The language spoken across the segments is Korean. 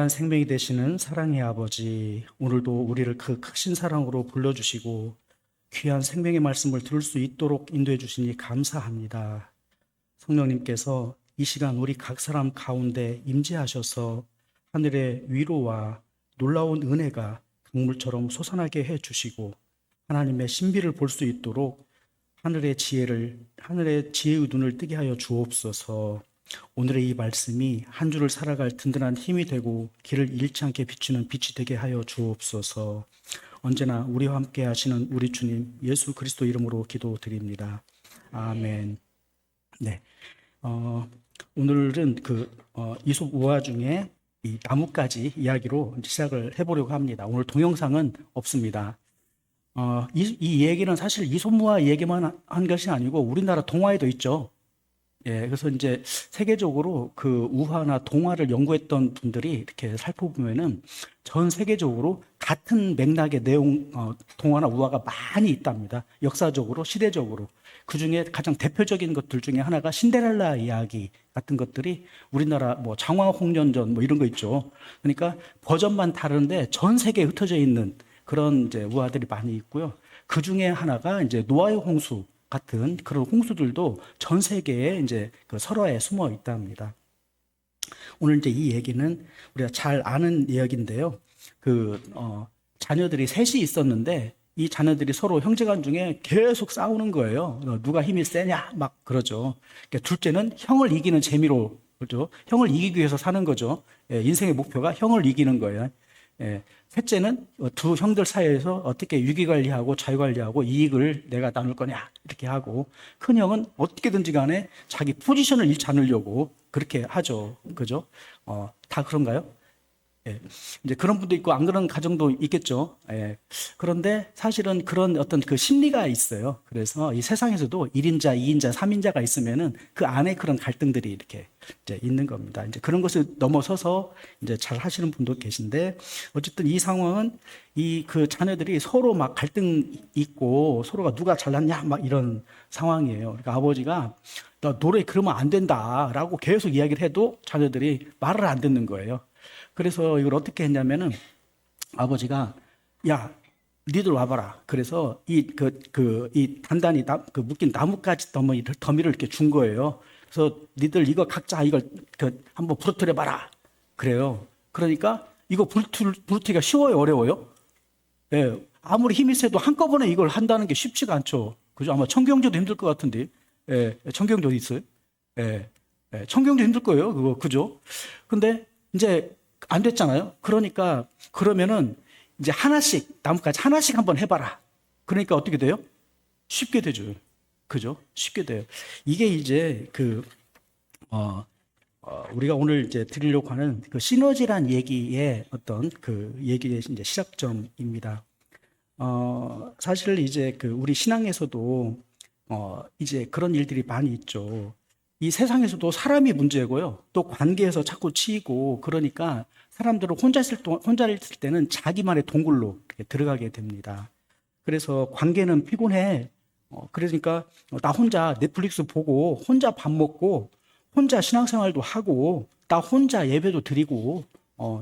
귀한 생명이 되시는 사랑의 아버지, 오늘도 우리를 그 크신 사랑으로 불러주시고 귀한 생명의 말씀을 들을 수 있도록 인도해 주시니 감사합니다. 성령님께서 이 시간 우리 각 사람 가운데 임재하셔서 하늘의 위로와 놀라운 은혜가 강물처럼 솟아나게 해 주시고 하나님의 신비를 볼 수 있도록 하늘의 지혜의 눈을 뜨게 하여 주옵소서. 오늘의 이 말씀이 한 주를 살아갈 든든한 힘이 되고 길을 잃지 않게 비추는 빛이 되게 하여 주옵소서. 언제나 우리와 함께 하시는 우리 주님 예수 그리스도 이름으로 기도드립니다. 아멘. 네. 오늘은 이솝 우화 중에 이 나뭇가지 이야기로 시작을 해보려고 합니다. 오늘 동영상은 없습니다. 이 얘기는 사실 이솝우화 얘기만 한 것이 아니고 우리나라 동화에도 있죠. 예, 그래서 이제 세계적으로 그 우화나 동화를 연구했던 분들이 이렇게 살펴보면은 전 세계적으로 같은 맥락의 내용, 동화나 우화가 많이 있답니다. 역사적으로, 시대적으로. 그 중에 가장 대표적인 것들 중에 하나가 신데렐라 이야기 같은 것들이 우리나라 뭐 장화홍련전 뭐 이런 거 있죠. 그러니까 버전만 다른데 전 세계에 흩어져 있는 그런 이제 우화들이 많이 있고요. 그 중에 하나가 이제 노아의 홍수 같은 그런 홍수들도 전 세계에 이제 그 설화에 숨어 있답니다. 오늘 이제 이 얘기는 우리가 잘 아는 이야기인데요. 자녀들이 셋이 있었는데 이 자녀들이 서로 형제간 중에 계속 싸우는 거예요. 누가 힘이 세냐 막 그러죠. 그러니까 둘째는 형을 이기는 재미로 그렇죠. 형을 이기기 위해서 사는 거죠. 예, 인생의 목표가 형을 이기는 거예요. 예, 셋째는 두 형들 사이에서 어떻게 위기관리하고 자유관리하고 이익을 내가 나눌 거냐 이렇게 하고, 큰 형은 어떻게든지 간에 자기 포지션을 잃지 않으려고 그렇게 하죠. 그죠? 다 그런가요? 예. 이제 그런 분도 있고 안 그런 가정도 있겠죠. 예. 그런데 사실은 그런 어떤 그 심리가 있어요. 그래서 이 세상에서도 1인자, 2인자, 3인자가 있으면은 그 안에 그런 갈등들이 이렇게 이제 있는 겁니다. 이제 그런 것을 넘어서서 이제 잘 하시는 분도 계신데, 어쨌든 이 상황은 그 자녀들이 서로 막 갈등 있고 서로가 누가 잘났냐 막 이런 상황이에요. 그러니까 아버지가 너 노래 그러면 안 된다라고 계속 이야기를 해도 자녀들이 말을 안 듣는 거예요. 그래서 이걸 어떻게 했냐면은 아버지가 야, 니들 와봐라. 그래서 이 단단히 묶인 나뭇가지 더미를 이렇게 준 거예요. 그래서 니들 이거 각자 이걸 한번 부러뜨려 봐라. 그래요. 그러니까 이거 부러뜨리기가 쉬워요, 어려워요? 예. 아무리 힘이 세도 한꺼번에 이걸 한다는 게 쉽지가 않죠. 그죠? 아마 청경조도 힘들 것 같은데. 예. 청경조 있어요? 예. 예. 청경조 힘들 거예요. 그거 그죠? 근데 이제 안 됐잖아요. 그러면은 이제 나뭇가지 하나씩 한번 해봐라. 그러니까 어떻게 돼요? 쉽게 되죠. 그죠? 쉽게 돼요. 이게 이제 우리가 오늘 이제 드리려고 하는 그 시너지란 얘기의 어떤 그 얘기의 이제 시작점입니다. 사실 이제 우리 신앙에서도 이제 그런 일들이 많이 있죠. 이 세상에서도 사람이 문제고요. 또 관계에서 자꾸 치이고 그러니까 사람들은 혼자 있을 때는 자기만의 동굴로 이렇게 들어가게 됩니다. 그래서 관계는 피곤해. 그러니까 나 혼자 넷플릭스 보고 혼자 밥 먹고 혼자 신앙생활도 하고 나 혼자 예배도 드리고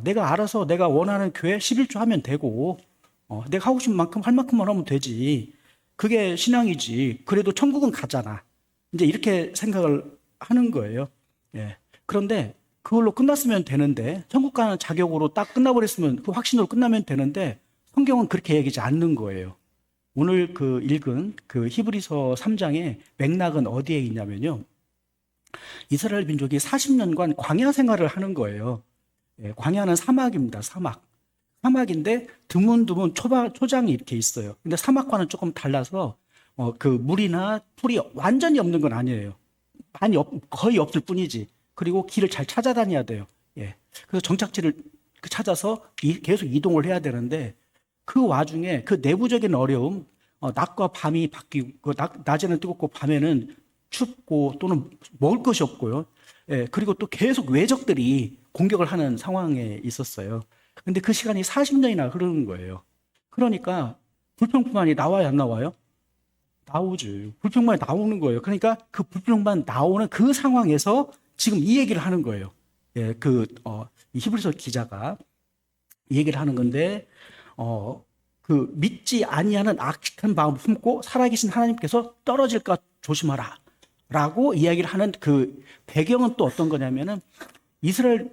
내가 알아서 내가 원하는 교회 11조 하면 되고 내가 하고 싶은 만큼 할 만큼만 하면 되지. 그게 신앙이지. 그래도 천국은 가잖아. 이제 이렇게 생각을 하는 거예요. 예. 그런데 그걸로 끝났으면 되는데, 천국 가는 자격으로 딱 끝나버렸으면, 그 확신으로 끝나면 되는데, 성경은 그렇게 얘기하지 않는 거예요. 오늘 읽은 히브리서 3장의 맥락은 어디에 있냐면요. 이스라엘 민족이 40년간 광야 생활을 하는 거예요. 예, 광야는 사막입니다. 사막인데 드문드문 초장이 이렇게 있어요. 근데 사막과는 조금 달라서 물이나 풀이 완전히 없는 건 아니에요. 거의 없을 뿐이지. 그리고 길을 잘 찾아다녀야 돼요. 예. 그래서 정착지를 찾아서 계속 이동을 해야 되는데, 그 와중에 그 내부적인 어려움, 낮과 밤이 바뀌고, 낮에는 뜨겁고 밤에는 춥고 또는 먹을 것이 없고요. 예. 그리고 또 계속 외적들이 공격을 하는 상황에 있었어요. 근데 그 시간이 40년이나 흐르는 거예요. 그러니까 불평만이 나와요, 안 나와요? 나오지. 불평만이 나오는 거예요. 그러니까 그 불평만 나오는 그 상황에서 지금 이 얘기를 하는 거예요. 예, 이 히브리서 기자가 얘기를 하는 건데, 믿지 아니하는 악한 마음을 품고 살아계신 하나님께서 떨어질까 조심하라. 라고 이야기를 하는 그 배경은 또 어떤 거냐면은 이스라엘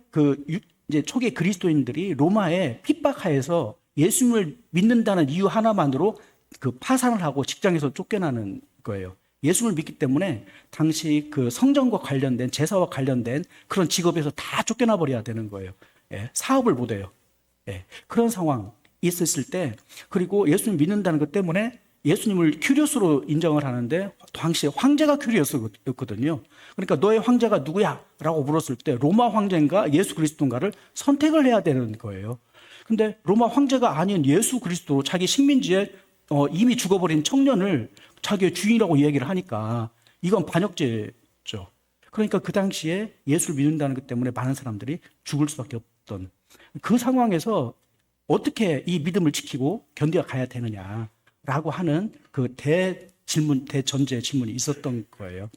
이제 초기 그리스도인들이 로마의 핍박하에서 예수님을 믿는다는 이유 하나만으로 그 파산을 하고 직장에서 쫓겨나는 거예요. 예수를 믿기 때문에 당시 그 성전과 관련된 제사와 관련된 그런 직업에서 다 쫓겨나 버려야 되는 거예요. 예, 사업을 못 해요. 예, 그런 상황 있었을 때, 그리고 예수님 믿는다는 것 때문에 예수님을 큐리오스로 인정을 하는데 당시에 황제가 큐리오스였거든요. 그러니까 너의 황제가 누구야? 라고 물었을 때 로마 황제인가 예수 그리스도인가를 선택을 해야 되는 거예요. 근데 로마 황제가 아닌 예수 그리스도, 자기 식민지에 이미 죽어버린 청년을 자기의 주인이라고 이야기를 하니까 이건 반역죄죠. 그러니까 그 당시에 예수를 믿는다는 것 때문에 많은 사람들이 죽을 수밖에 없던 그 상황에서 어떻게 이 믿음을 지키고 견뎌 가야 되느냐라고 하는 그 대전제 질문이 있었던 거예요.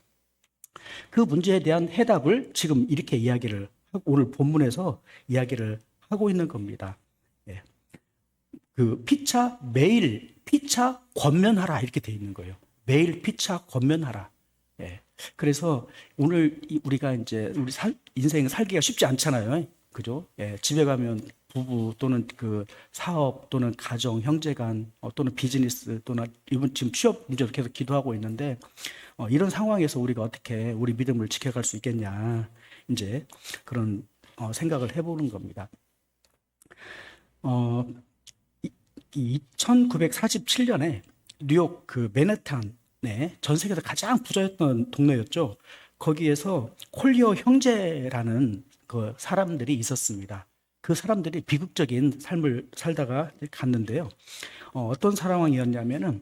그 문제에 대한 해답을 지금 이렇게 이야기를 오늘 본문에서 이야기를 하고 있는 겁니다. 예. 매일 피차 권면하라 이렇게 돼 있는 거예요. 매일 피차 권면하라. 예. 그래서 오늘 우리가 이제 인생 살기가 쉽지 않잖아요. 그죠? 예. 집에 가면 부부 또는 그 사업 또는 가정, 형제간 또는 비즈니스 또는 이번 지금 취업 문제로 계속 기도하고 있는데 이런 상황에서 우리가 어떻게 우리 믿음을 지켜갈 수 있겠냐 이제 그런 생각을 해보는 겁니다. 1947년에 뉴욕 그 맨해튼에 전 세계에서 가장 부자였던 동네였죠. 거기에서 콜리어 형제라는 그 사람들이 있었습니다. 그 사람들이 비극적인 삶을 살다가 갔는데요. 어떤 상황이었냐면은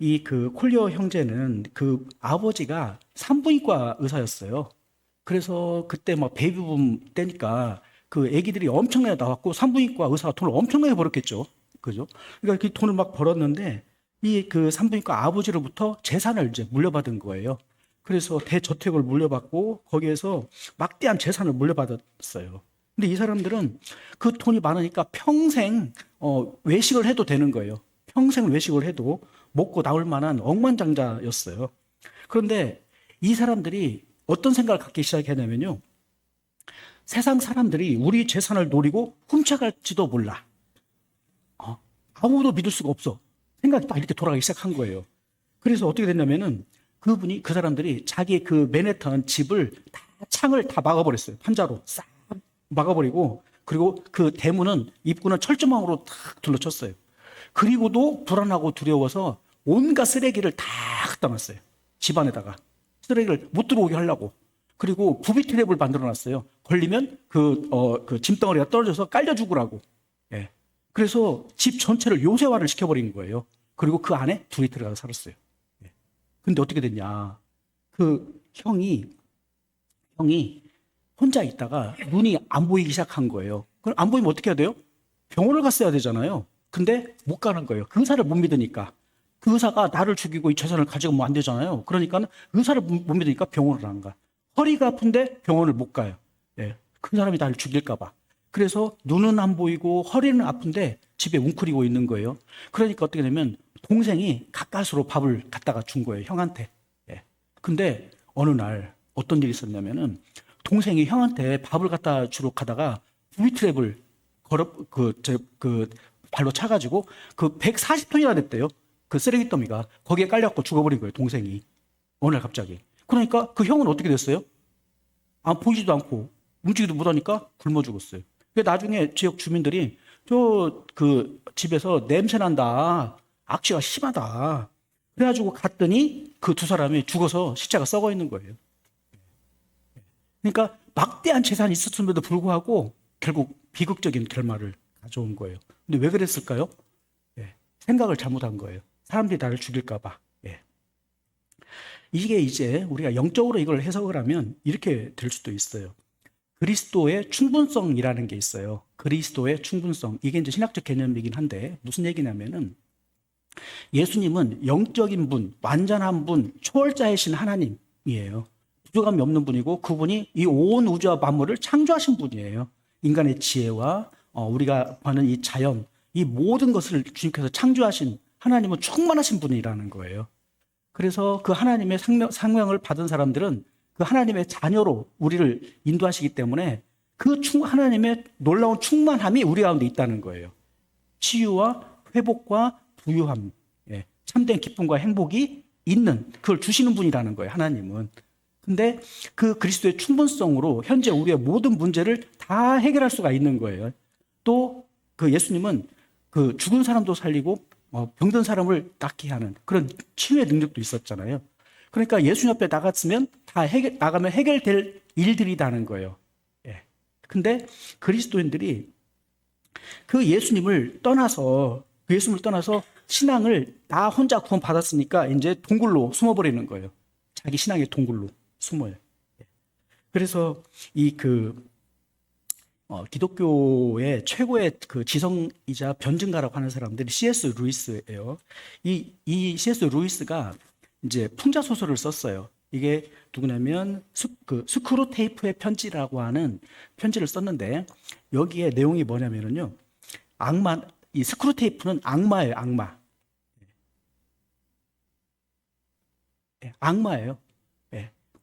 이 그 콜리어 형제는 그 아버지가 산부인과 의사였어요. 그래서 그때 막 베이비붐 때니까 그 아기들이 엄청나게 나왔고 산부인과 의사가 돈을 엄청나게 벌었겠죠. 그죠? 그러니까 그 돈을 막 벌었는데 이 그 산부인과 아버지로부터 재산을 이제 물려받은 거예요. 그래서 대저택을 물려받고 거기에서 막대한 재산을 물려받았어요. 근데 이 사람들은 그 돈이 많으니까 평생 외식을 해도 되는 거예요. 평생 외식을 해도 먹고 나올 만한 억만장자였어요. 그런데 이 사람들이 어떤 생각을 갖기 시작했냐면요. 세상 사람들이 우리 재산을 노리고 훔쳐갈지도 몰라. 아무도 믿을 수가 없어. 생각이 딱 이렇게 돌아가기 시작한 거예요. 그래서 어떻게 됐냐면은 그 사람들이 자기 그 맨해튼 집을 다 창을 다 막아버렸어요. 판자로 싹 막아버리고, 그리고 그 대문은 입구는 철조망으로 탁 둘러쳤어요. 그리고도 불안하고 두려워서 온갖 쓰레기를 다 갖다 놨어요. 집 안에다가 쓰레기를 못 들어오게 하려고. 그리고 부비 트랩을 만들어 놨어요. 걸리면 그 짐덩어리가 떨어져서 깔려 죽으라고. 예. 그래서 집 전체를 요새화를 시켜버린 거예요. 그리고 그 안에 둘이 들어가서 살았어요. 예. 근데 어떻게 됐냐. 그 형이 혼자 있다가 눈이 안 보이기 시작한 거예요. 그럼 안 보이면 어떻게 해야 돼요? 병원을 갔어야 되잖아요. 근데 못 가는 거예요. 그 의사를 못 믿으니까. 그 의사가 나를 죽이고 이 재산을 가져가면 안 되잖아요. 그러니까 의사를 못 믿으니까 병원을 안 가. 허리가 아픈데 병원을 못 가요. 예. 그 사람이 나를 죽일까 봐. 그래서 눈은 안 보이고 허리는 아픈데 집에 웅크리고 있는 거예요. 그러니까 어떻게 되면 동생이 가까스로 밥을 갖다가 준 거예요. 형한테. 예. 근데 어느 날 어떤 일이 있었냐면은 동생이 형한테 밥을 갖다 주러 가다가 부비트랩을 발로 차가지고 그 140톤이나 됐대요. 그 쓰레기 더미가 거기에 깔려갖고 죽어버린 거예요. 동생이. 어느 날 갑자기. 그러니까 그 형은 어떻게 됐어요? 보이지도 않고 움직이도 못하니까 굶어 죽었어요. 나중에 지역 주민들이 그 집에서 냄새 난다. 악취가 심하다. 그래가지고 갔더니 그 두 사람이 죽어서 시체가 썩어 있는 거예요. 그러니까 막대한 재산이 있었음에도 불구하고 결국 비극적인 결말을 가져온 거예요. 근데 왜 그랬을까요? 예, 생각을 잘못한 거예요. 사람들이 나를 죽일까 봐. 예. 이게 이제 우리가 영적으로 이걸 해석을 하면 이렇게 될 수도 있어요. 그리스도의 충분성이라는 게 있어요. 그리스도의 충분성. 이게 이제 신학적 개념이긴 한데 무슨 얘기냐면은 예수님은 영적인 분, 완전한 분, 초월자이신 하나님이에요. 부족함이 없는 분이고 그분이 이 온 우주와 만물을 창조하신 분이에요. 인간의 지혜와 우리가 보는 이 자연, 이 모든 것을 주님께서 창조하신 하나님은 충만하신 분이라는 거예요. 그래서 그 하나님의 상명을 받은 사람들은 그 하나님의 자녀로 우리를 인도하시기 때문에 그 하나님의 놀라운 충만함이 우리 가운데 있다는 거예요. 치유와 회복과 부유함, 참된 기쁨과 행복이 있는, 그걸 주시는 분이라는 거예요, 하나님은. 근데 그 그리스도의 충분성으로 현재 우리의 모든 문제를 다 해결할 수가 있는 거예요. 또 그 예수님은 그 죽은 사람도 살리고 병든 사람을 낫게 하는 그런 치유의 능력도 있었잖아요. 그러니까 예수님 앞에 나가면 해결될 일들이라는 거예요. 예. 근데 그리스도인들이 그 예수님을 떠나서 신앙을 나 혼자 구원받았으니까 이제 동굴로 숨어버리는 거예요. 자기 신앙의 동굴로 숨어요. 그래서 기독교의 최고의 그 지성이자 변증가라고 하는 사람들이 C.S. 루이스예요. 이 C.S. 루이스가 이제 풍자 소설을 썼어요. 이게 누구냐면 스크루테이프의 편지라고 하는 편지를 썼는데 여기에 내용이 뭐냐면요, 이 스크루테이프는 악마예요, 악마. 악마예요.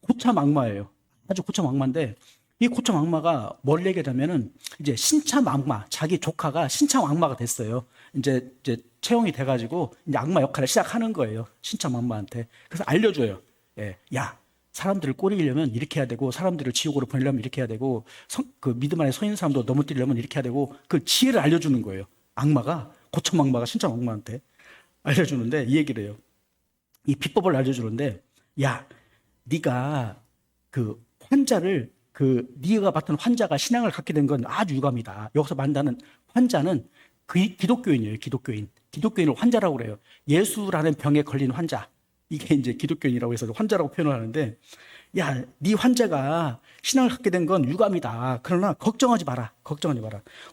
고참 악마예요. 아주 고참 악마인데 이 고참 악마가 뭘 얘기하냐면은 이제 신참 악마, 자기 조카가 신참 악마가 됐어요. 이제 채용이 돼가지고 이제 악마 역할을 시작하는 거예요. 신참 악마한테. 그래서 알려줘요. 야, 사람들을 꼬리려면 이렇게 해야 되고, 사람들을 지옥으로 보내려면 이렇게 해야 되고, 그 믿음 안에 서 있는 사람도 넘어뜨리려면 이렇게 해야 되고, 그 지혜를 알려주는 거예요. 고참 악마가 신참 악마한테 알려주는데 이 얘기를 해요. 이 비법을 알려주는데, 야, 네가 그 환자를 네가 맡은 환자가 신앙을 갖게 된 건 아주 유감이다. 여기서 만나는 환자는 기독교인이에요. 기독교인을 환자라고 그래요. 예수라는 병에 걸린 환자. 이게 이제 기독교인이라고 해서 환자라고 표현을 하는데, 야, 네 환자가 신앙을 갖게 된 건 유감이다. 그러나 걱정하지 마라.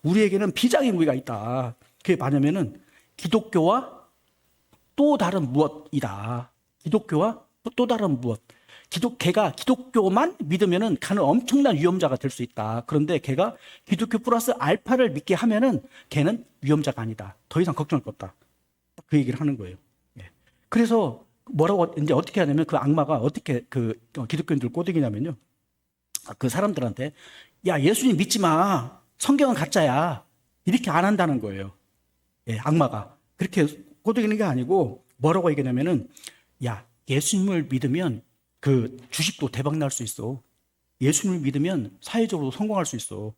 우리에게는 비장의 무기가 있다. 그게 뭐냐면은 기독교와 또 다른 무엇이다. 기독교와 또 다른 무엇. 걔가 기독교만 믿으면은 가는 엄청난 위험자가 될 수 있다. 그런데 걔가 기독교 플러스 알파를 믿게 하면은 걔는 위험자가 아니다. 더 이상 걱정할 것 없다. 그 얘기를 하는 거예요. 그래서 이제 어떻게 하냐면 그 악마가 어떻게 기독교인들 꼬드기냐면요, 그 사람들한테 야, 예수님 믿지 마. 성경은 가짜야. 이렇게 안 한다는 거예요. 악마가 그렇게 꼬드기는 게 아니고 뭐라고 얘기하냐면은, 야, 예수님을 믿으면 그 주식도 대박 날 수 있어. 예수님을 믿으면 사회적으로 성공할 수 있어.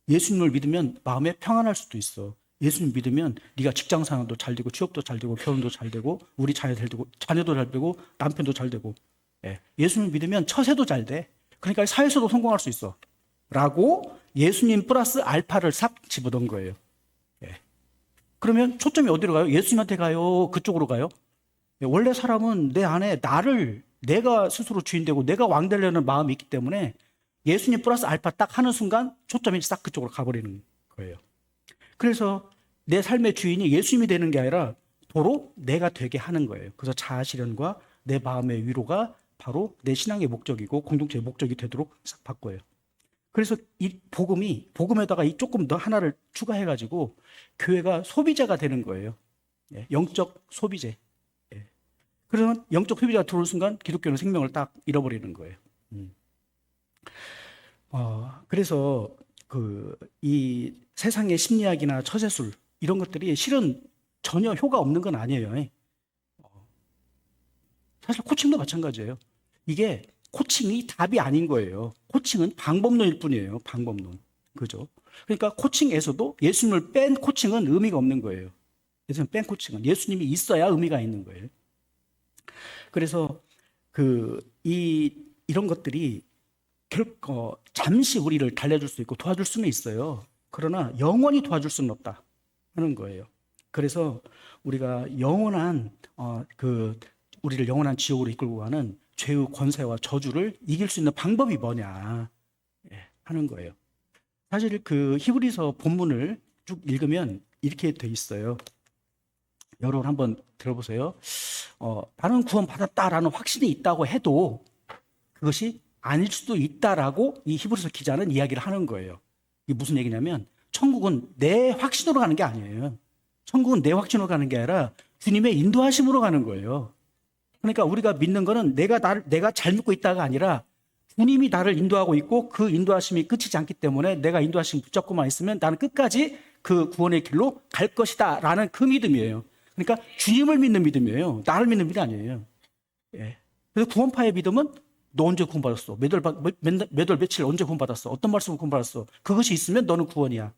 예수님을 믿으면 마음에 평안할 수도 있어. 예수님 믿으면 네가 직장 생활도 잘 되고 취업도 잘 되고 결혼도 잘 되고 우리 자녀도 잘 되고 남편도 잘 되고. 예수님 믿으면 처세도 잘 돼. 그러니까 사회에서도 성공할 수 있어. 라고 예수님 플러스 알파를 싹 집어넣은 거예요. 그러면 초점이 어디로 가요? 예수님한테 가요? 그쪽으로 가요? 원래 사람은 내 안에 내가 스스로 주인 되고 내가 왕 되려는 마음이 있기 때문에 예수님 플러스 알파 딱 하는 순간 초점이 싹 그쪽으로 가버리는 거예요. 그래서 내 삶의 주인이 예수님이 되는 게 아니라 도로 내가 되게 하는 거예요. 그래서 자아 실현과 내 마음의 위로가 바로 내 신앙의 목적이고 공동체의 목적이 되도록 싹 바꿔요. 그래서 이 복음에다가 이 조금 더 하나를 추가해가지고 교회가 소비자가 되는 거예요. 영적 소비재. 그러면 영적 소비자가 들어오는 순간 기독교는 생명을 딱 잃어버리는 거예요. 그래서 이 세상의 심리학이나 처세술 이런 것들이 실은 전혀 효과 없는 건 아니에요. 사실 코칭도 마찬가지예요. 이게 코칭이 답이 아닌 거예요. 코칭은 방법론일 뿐이에요. 방법론. 그죠? 그러니까 코칭에서도 예수님을 뺀 코칭은 의미가 없는 거예요. 예수님 뺀 코칭은 예수님이 있어야 의미가 있는 거예요. 그래서 이런 것들이 잠시 우리를 달래줄 수 있고 도와줄 수는 있어요. 그러나 영원히 도와줄 수는 없다 하는 거예요. 그래서 우리가 우리를 영원한 지옥으로 이끌고 가는 죄의 권세와 저주를 이길 수 있는 방법이 뭐냐 하는 거예요. 사실 그 히브리서 본문을 쭉 읽으면 이렇게 돼 있어요. 여러분 한번 들어보세요. 나는 구원받았다라는 확신이 있다고 해도 그것이 아닐 수도 있다라고 이 히브리서 기자는 이야기를 하는 거예요. 이게 무슨 얘기냐면 천국은 내 확신으로 가는 게 아니에요. 천국은 내 확신으로 가는 게 아니라 주님의 인도하심으로 가는 거예요. 그러니까 우리가 믿는 거는 내가 잘 믿고 있다가 아니라 주님이 나를 인도하고 있고 그 인도하심이 끝이지 않기 때문에 내가 인도하심 붙잡고만 있으면 나는 끝까지 그 구원의 길로 갈 것이다 라는 그 믿음이에요. 그러니까 주님을 믿는 믿음이에요. 나를 믿는 믿음이 아니에요. 예. 그래서 구원파의 믿음은 너 언제 구원받았어? 몇 월 며칠 언제 구원받았어? 어떤 말씀을 구원받았어? 그것이 있으면 너는 구원이야.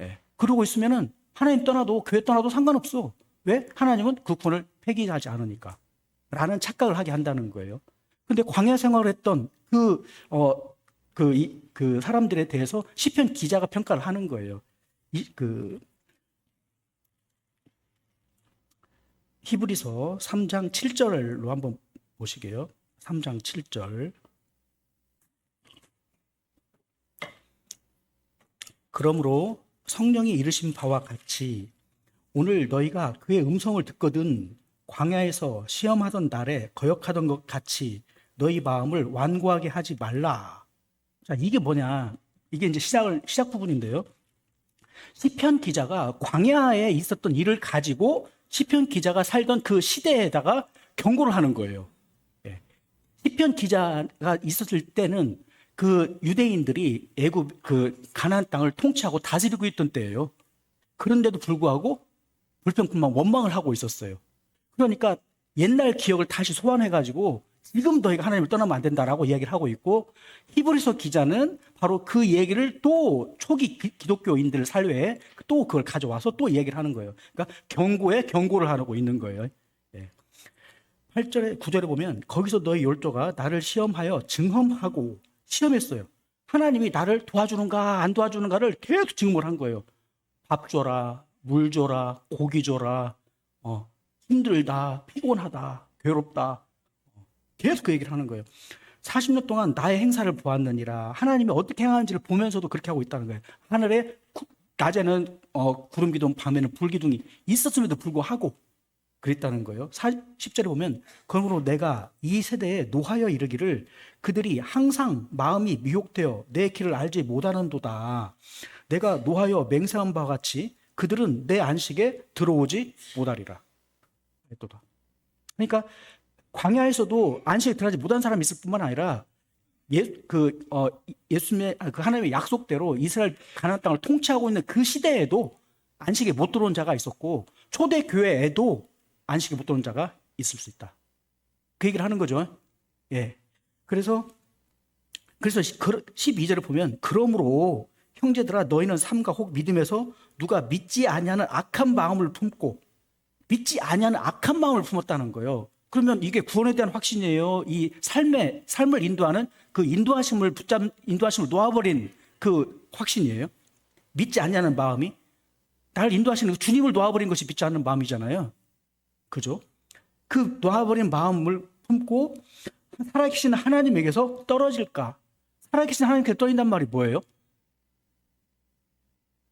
예. 그러고 있으면은 하나님 떠나도 교회 떠나도 상관없어. 왜? 하나님은 그 구원을 폐기하지 않으니까. 라는 착각을 하게 한다는 거예요. 근데 광야 생활을 했던 그 사람들에 대해서 시편 기자가 평가를 하는 거예요. 히브리서 3장 7절로 한번 보시게요. 3장 7절. 그러므로 성령이 이르신 바와 같이 오늘 너희가 그의 음성을 듣거든 광야에서 시험하던 날에 거역하던 것 같이 너희 마음을 완고하게 하지 말라. 자, 이게 뭐냐? 이게 이제 시작 부분인데요. 시편 기자가 광야에 있었던 일을 가지고 시편 기자가 살던 그 시대에다가 경고를 하는 거예요. 예. 시편 기자가 있었을 때는 그 유대인들이 애굽 그 가나안 땅을 통치하고 다스리고 있던 때예요. 그런데도 불구하고 불평불만 원망을 하고 있었어요. 그러니까 옛날 기억을 다시 소환해가지고 지금 너희가 하나님을 떠나면 안 된다라고 이야기를 하고 있고, 히브리서 기자는 바로 그 얘기를 또 초기 기독교인들 사회에 또 그걸 가져와서 또 얘기를 하는 거예요. 그러니까 경고에 경고를 하고 있는 거예요. 8절에 9절에 보면 거기서 너희 열조가 나를 시험하여 증험하고 시험했어요. 하나님이 나를 도와주는가 안 도와주는가를 계속 증험을 한 거예요. 밥 줘라, 물 줘라, 고기 줘라, 힘들다, 피곤하다, 괴롭다. 계속 그 얘기를 하는 거예요. 40년 동안 나의 행사를 보았느니라. 하나님이 어떻게 행하는지를 보면서도 그렇게 하고 있다는 거예요. 하늘에 낮에는 구름 기둥, 밤에는 불 기둥이 있었음에도 불구하고 그랬다는 거예요. 10절에 보면 그러므로 내가 이 세대에 노하여 이르기를 그들이 항상 마음이 미혹되어 내 길을 알지 못하는도다. 내가 노하여 맹세한 바와 같이 그들은 내 안식에 들어오지 못하리라. 그러니까 광야에서도 안식에 들어가지 못한 사람이 있을 뿐만 아니라 예수님의 그 하나님의 약속대로 이스라엘 가나안 땅을 통치하고 있는 그 시대에도 안식에 못 들어온 자가 있었고 초대 교회에도 안식에 못 들어온 자가 있을 수 있다. 그 얘기를 하는 거죠. 예. 그래서 12절을 보면 그러므로 형제들아 너희는 삶과 혹 믿음에서 누가 믿지 아니하는 악한 마음을 품고 믿지 아니하는 악한 마음을 품었다는 거예요. 그러면 이게 구원에 대한 확신이에요. 이 삶을 인도하는 그 인도하심을 놓아버린 그 확신이에요. 믿지 않냐는 마음이 나를 인도하시는 그 주님을 놓아버린 것이 믿지 않는 마음이잖아요. 그죠? 그 놓아버린 마음을 품고 살아계신 하나님에게서 떨어질까? 살아계신 하나님께서 떨어진단 말이 뭐예요?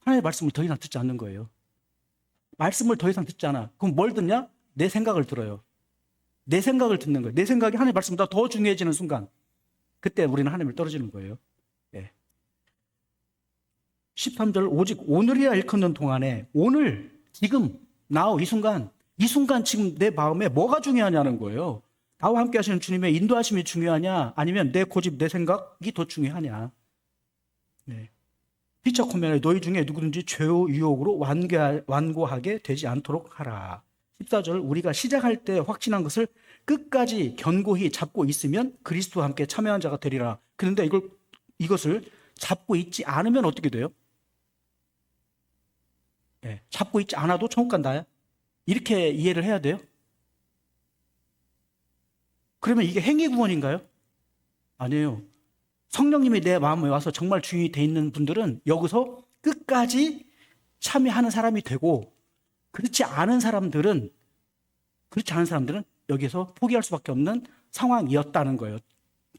하나님의 말씀을 더 이상 듣지 않는 거예요. 말씀을 더 이상 듣지 않아. 그럼 뭘 듣냐? 내 생각을 들어요. 내 생각을 듣는 거예요. 내 생각이 하나님의 말씀보다 더 중요해지는 순간 그때 우리는 하나님을 떨어지는 거예요. 13절 오직 오늘이라 일컫는 동안에 오늘 지금 now 이 순간 지금 내 마음에 뭐가 중요하냐는 거예요. 나와 함께 하시는 주님의 인도하심이 중요하냐 아니면 내 고집 내 생각이 더 중요하냐. 피처코면에 너희 중에 누구든지 죄의 유혹으로 완고하게 되지 않도록 하라. 14절 우리가 시작할 때 확신한 것을 끝까지 견고히 잡고 있으면 그리스도와 함께 참여한 자가 되리라. 그런데 이것을 잡고 있지 않으면 어떻게 돼요? 잡고 있지 않아도 천국 간다. 이렇게 이해를 해야 돼요? 그러면 이게 행위 구원인가요? 아니에요. 성령님이 내 마음에 와서 정말 주인이 돼 있는 분들은 여기서 끝까지 참여하는 사람이 되고 그렇지 않은 사람들은 여기서 포기할 수밖에 없는 상황이었다는 거예요.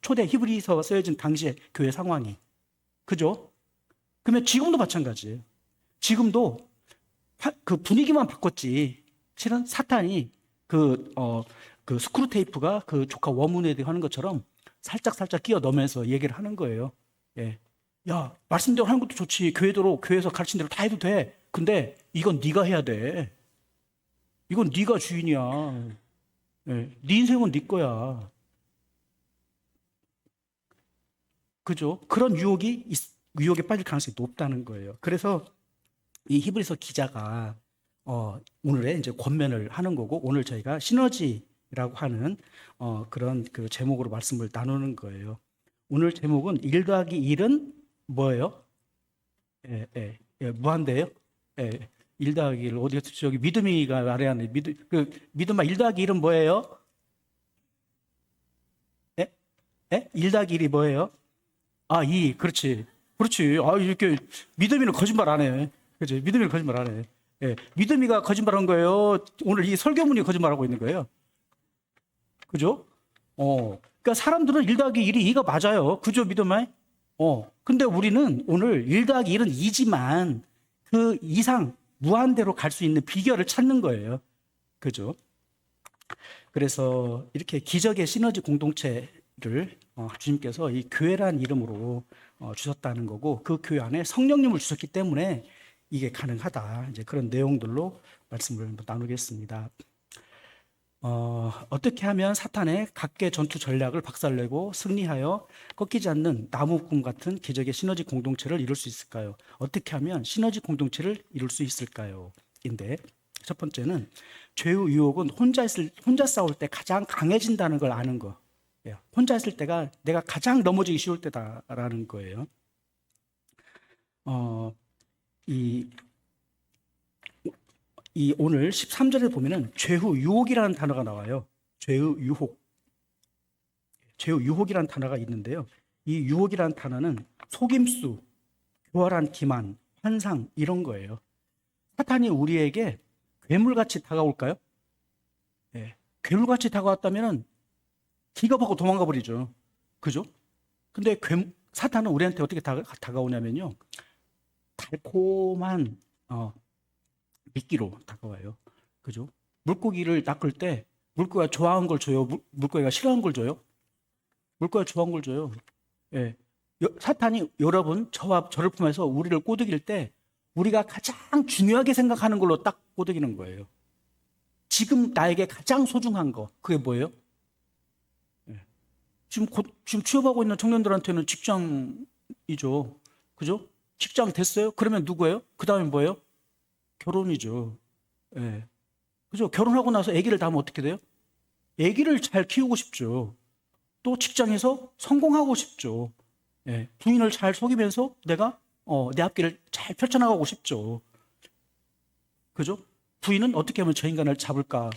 초대 히브리서가 쓰여진 당시의 교회 상황이. 그죠? 그러면 지금도 마찬가지예요. 지금도 그 분위기만 바꿨지. 실은 사탄이 그 스크루 테이프가 그 조카 워문에 대해 하는 것처럼 살짝 끼어 넣으면서 얘기를 하는 거예요. 예. 야, 말씀대로 하는 것도 좋지. 교회에서 가르친 대로 다 해도 돼. 근데 이건 네가 해야 돼. 이건 네가 주인이야. 예. 네 인생은 네 거야. 그죠? 그런 유혹에 빠질 가능성이 높다는 거예요. 그래서 이 히브리서 기자가 오늘의 이제 권면을 하는 거고, 오늘 저희가 시너지라고 하는 그런 그 제목으로 말씀을 나누는 거예요. 오늘 제목은 1 더하기 1은 뭐예요? 무한대예요? 1 더하기 1 어디 갔지? 저기 믿음이가 말하는 믿음아 1 더하기 1은 뭐예요? 1 더하기 1이 뭐예요? 2. 그렇지. 이렇게 믿음이는 거짓말 안 해. 그렇지. 믿음이는 거짓말 안 해. 믿음이가 거짓말한 거예요. 오늘 이 설교문이 거짓말하고 있는 거예요. 그죠? 그러니까 사람들은 1 더하기 1이 2가 맞아요. 그죠, 믿음아? 근데 우리는 오늘 1 더하기 1은 2지만 그 이상 무한대로 갈 수 있는 비결을 찾는 거예요. 그죠? 그래서 이렇게 기적의 시너지 공동체를 주님께서 이 교회란 이름으로 주셨다는 거고, 그 교회 안에 성령님을 주셨기 때문에 이게 가능하다. 이제 그런 내용들로 말씀을 나누겠습니다. 어떻게 하면 사탄의 각계 전투 전략을 박살내고 승리하여 꺾이지 않는 나무꾼 같은 기적의 시너지 공동체를 이룰 수 있을까요? 어떻게 하면 시너지 공동체를 이룰 수 있을까요? 인데 첫 번째는 죄의 유혹은 혼자 싸울 때 가장 강해진다는 걸 아는 거. 혼자 있을 때가 내가 가장 넘어지기 쉬울 때다라는 거예요. 이 오늘 13절에 보면은 죄의 유혹이라는 단어가 나와요. 죄의 유혹이라는 단어가 있는데요. 이 유혹이라는 단어는 속임수, 교활한 기만, 환상 이런 거예요. 사탄이 우리에게 괴물같이 다가올까요? 괴물같이 다가왔다면은 기겁하고 도망가 버리죠. 그죠? 근데 사탄은 우리한테 어떻게 다가오냐면요. 달콤한 미끼로 다가와요. 그죠? 물고기를 낚을 때 물고기가 좋아하는 걸 줘요? 물고기가 싫어하는 걸 줘요? 물고기가 좋아하는 걸 줘요. 사탄이 여러분, 저와 저를 포함해서 우리를 꼬드길 때 우리가 가장 중요하게 생각하는 걸로 딱 꼬드기는 거예요. 지금 나에게 가장 소중한 거, 그게 뭐예요? 지금 취업하고 있는 청년들한테는 직장이죠. 그죠? 직장 됐어요? 그러면 누구예요? 그 다음에 뭐예요? 결혼이죠. 그죠? 결혼하고 나서 아기를 낳으면 어떻게 돼요? 아기를 잘 키우고 싶죠. 또 직장에서 성공하고 싶죠. 부인을 잘 속이면서 내가 내 앞길을 잘 펼쳐나가고 싶죠. 그죠? 부인은 어떻게 하면 저 인간을 잡을까?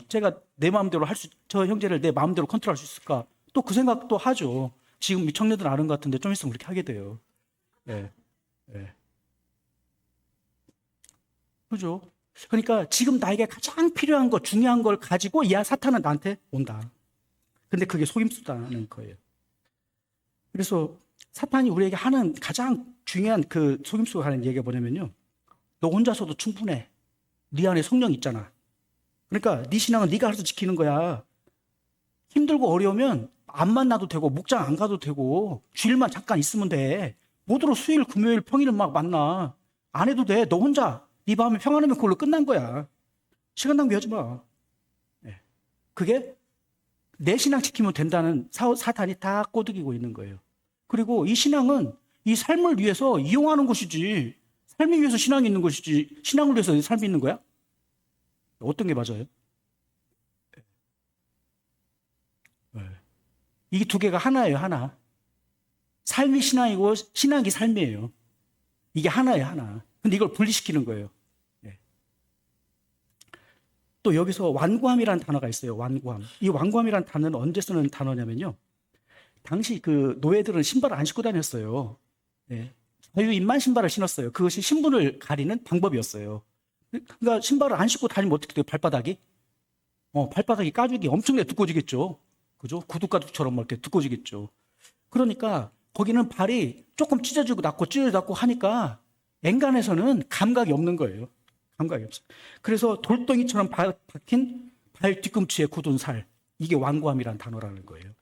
제가 내 마음대로 저 형제를 내 마음대로 컨트롤할 수 있을까? 또 그 생각도 하죠. 지금 이 청년들 아는 것 같은데 좀 있으면 그렇게 하게 돼요. 그죠? 그러니까 지금 나에게 가장 필요한 거, 중요한 걸 가지고 사탄은 나한테 온다. 근데 그게 속임수다는 거예요. 그래서 사탄이 우리에게 하는 가장 중요한 그 속임수가 하는 얘기가 뭐냐면요. 너 혼자서도 충분해. 네 안에 성령 있잖아. 그러니까 네 신앙은 네가 알아서 지키는 거야. 힘들고 어려우면 안 만나도 되고 목장 안 가도 되고 주일만 잠깐 있으면 돼. 모두로 수요일, 금요일, 평일을 막 만나. 안 해도 돼. 너 혼자 네 마음이 평안하면 그걸로 끝난 거야. 시간 낭비하지 마. 그게 내 신앙 지키면 된다는 사탄이 다 꼬드기고 있는 거예요. 그리고 이 신앙은 이 삶을 위해서 이용하는 것이지, 삶을 위해서 신앙이 있는 것이지, 신앙을 위해서 삶이 있는 거야? 어떤 게 맞아요? 이 두 개가 하나예요, 하나. 삶이 신앙이고 신앙이 삶이에요. 이게 하나예요, 하나. 근데 이걸 분리시키는 거예요. 또 여기서 완고함이라는 단어가 있어요. 완고함. 이 완고함이라는 단어는 언제 쓰는 단어냐면요. 당시 그 노예들은 신발을 안 신고 다녔어요. 자유인만 신발을 신었어요. 그것이 신분을 가리는 방법이었어요. 그러니까 신발을 안 신고 다니면 어떻게 돼요? 발바닥이? 발바닥이 가죽이 엄청나게 두꺼워지겠죠. 그죠? 구두가죽처럼 이렇게 두꺼워지겠죠. 그러니까 거기는 발이 조금 찢어지고 찢어지고 하니까 엔간에서는 감각이 없는 거예요. 감각이 없어요. 그래서 돌덩이처럼 박힌 발 뒤꿈치에 굳은 살. 이게 완고함이라는 단어라는 거예요.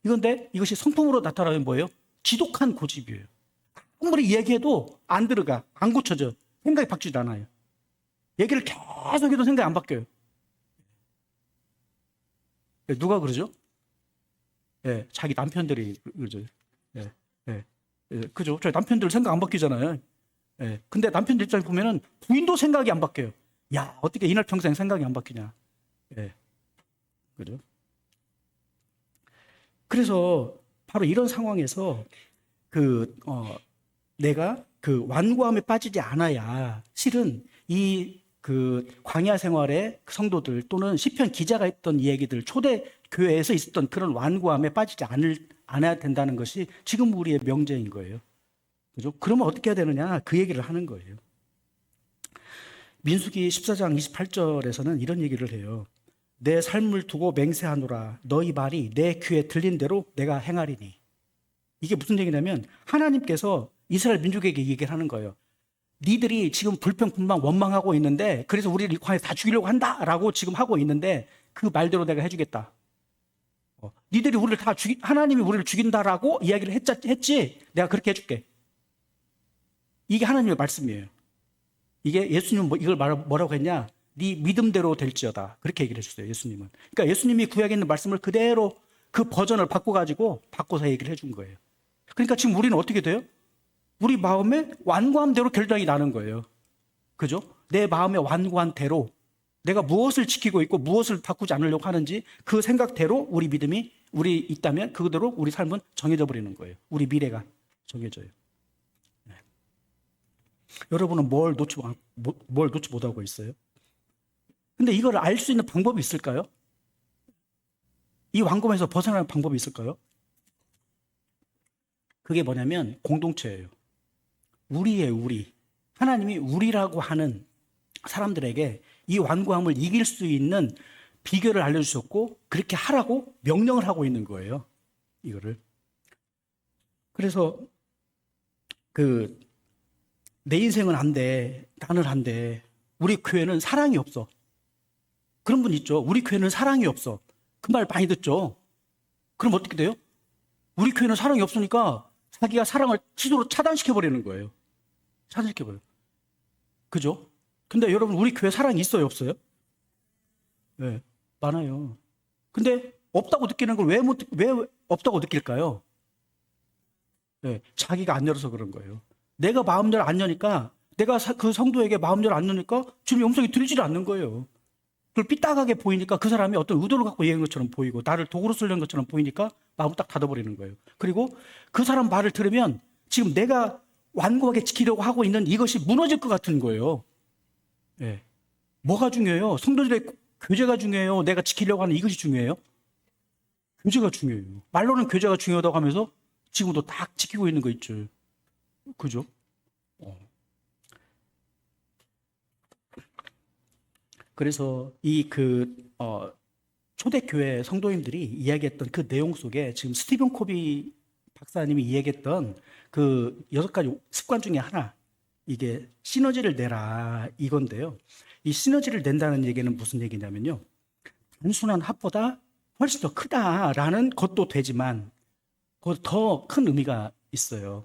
이건데 이것이 성품으로 나타나면 뭐예요? 지독한 고집이에요. 아무리 얘기해도 안 들어가, 안 고쳐져. 생각이 바뀌지 않아요. 얘기를 계속해도 생각이 안 바뀌어요. 누가 그러죠? 예, 자기 남편들이 그러죠. 예, 예, 예, 그죠? 저희 남편들 생각 안 바뀌잖아요. 예, 근데 남편들 입장에 보면은 부인도 생각이 안 바뀌어요. 야, 어떻게 이날 평생 생각이 안 바뀌냐. 예, 그죠? 그래서 바로 이런 상황에서 내가 그 완고함에 빠지지 않아야 실은 이 광야 생활의 성도들 또는 시편 기자가 했던 이야기들 초대 교회에서 있었던 그런 완고함에 빠지지 않아야 된다는 것이 지금 우리의 명제인 거예요. 그죠? 그러면 어떻게 해야 되느냐? 그 얘기를 하는 거예요. 민수기 14장 28절에서는 이런 얘기를 해요. 내 삶을 두고 맹세하노라. 너희 말이 내 귀에 들린 대로 내가 행하리니. 이게 무슨 얘기냐면 하나님께서 이스라엘 민족에게 얘기를 하는 거예요. 니들이 지금 불평불만 원망하고 있는데 그래서 우리를 이 광야에 다 죽이려고 한다라고 지금 하고 있는데 그 말대로 내가 해주겠다. 니들이 우리를 다 하나님이 우리를 죽인다라고 이야기를 했지 내가 그렇게 해줄게. 이게 하나님의 말씀이에요. 이게 예수님은 이걸 뭐라고 했냐? 네 믿음대로 될지어다. 그렇게 얘기를 해주세요. 예수님은. 그러니까 예수님이 구약에 있는 말씀을 그대로 그 버전을 바꿔서 얘기를 해준 거예요. 그러니까 지금 우리는 어떻게 돼요? 우리 마음에 완고함대로 결정이 나는 거예요. 그죠? 내 마음의 완고한 대로 내가 무엇을 지키고 있고 무엇을 바꾸지 않으려고 하는지 그 생각대로 우리 믿음이 우리 있다면 그대로 우리 삶은 정해져 버리는 거예요. 우리 미래가 정해져요. 네. 여러분은 뭘 놓지 못하고 있어요? 근데 이걸 알 수 있는 방법이 있을까요? 이 완고함에서 벗어나는 방법이 있을까요? 그게 뭐냐면 공동체예요. 우리. 하나님이 우리라고 하는 사람들에게 이 완고함을 이길 수 있는 비결을 알려주셨고 그렇게 하라고 명령을 하고 있는 거예요. 이거를. 그래서 내 인생은 안 돼. 나는 안 돼. 우리 교회는 사랑이 없어. 그런 분 있죠. 우리 교회는 사랑이 없어. 그 말 많이 듣죠. 그럼 어떻게 돼요? 우리 교회는 사랑이 없으니까 자기가 사랑을 스스로 차단시켜버리는 거예요. 차단시켜버려요. 그죠? 근데 여러분, 우리 교회 사랑이 있어요, 없어요? 네, 많아요. 근데 없다고 느끼는 걸 왜 없다고 느낄까요? 네, 자기가 안 열어서 그런 거예요. 내가 마음을 안 여니까, 내가 그 성도에게 마음을 안 여니까 주님의 음성이 들리지를 않는 거예요. 그걸 삐딱하게 보이니까 그 사람이 어떤 의도를 갖고 얘기한 것처럼 보이고 나를 도구로 쓰려는 것처럼 보이니까 마음을 딱 닫아버리는 거예요. 그리고 그 사람 말을 들으면 지금 내가 완고하게 지키려고 하고 있는 이것이 무너질 것 같은 거예요. 네. 뭐가 중요해요? 성도들의 교제가 중요해요? 내가 지키려고 하는 이것이 중요해요? 교제가 중요해요. 말로는 교제가 중요하다고 하면서 지금도 딱 지키고 있는 거 있죠. 그죠? 그래서 초대교회 성도님들이 이야기했던 그 내용 속에 지금 스티븐 코비 박사님이 이야기했던 그 6가지 습관 중에 하나, 이게 시너지를 내라 이건데요. 이 시너지를 낸다는 얘기는 무슨 얘기냐면요. 단순한 합보다 훨씬 더 크다라는 것도 되지만 더 큰 의미가 있어요.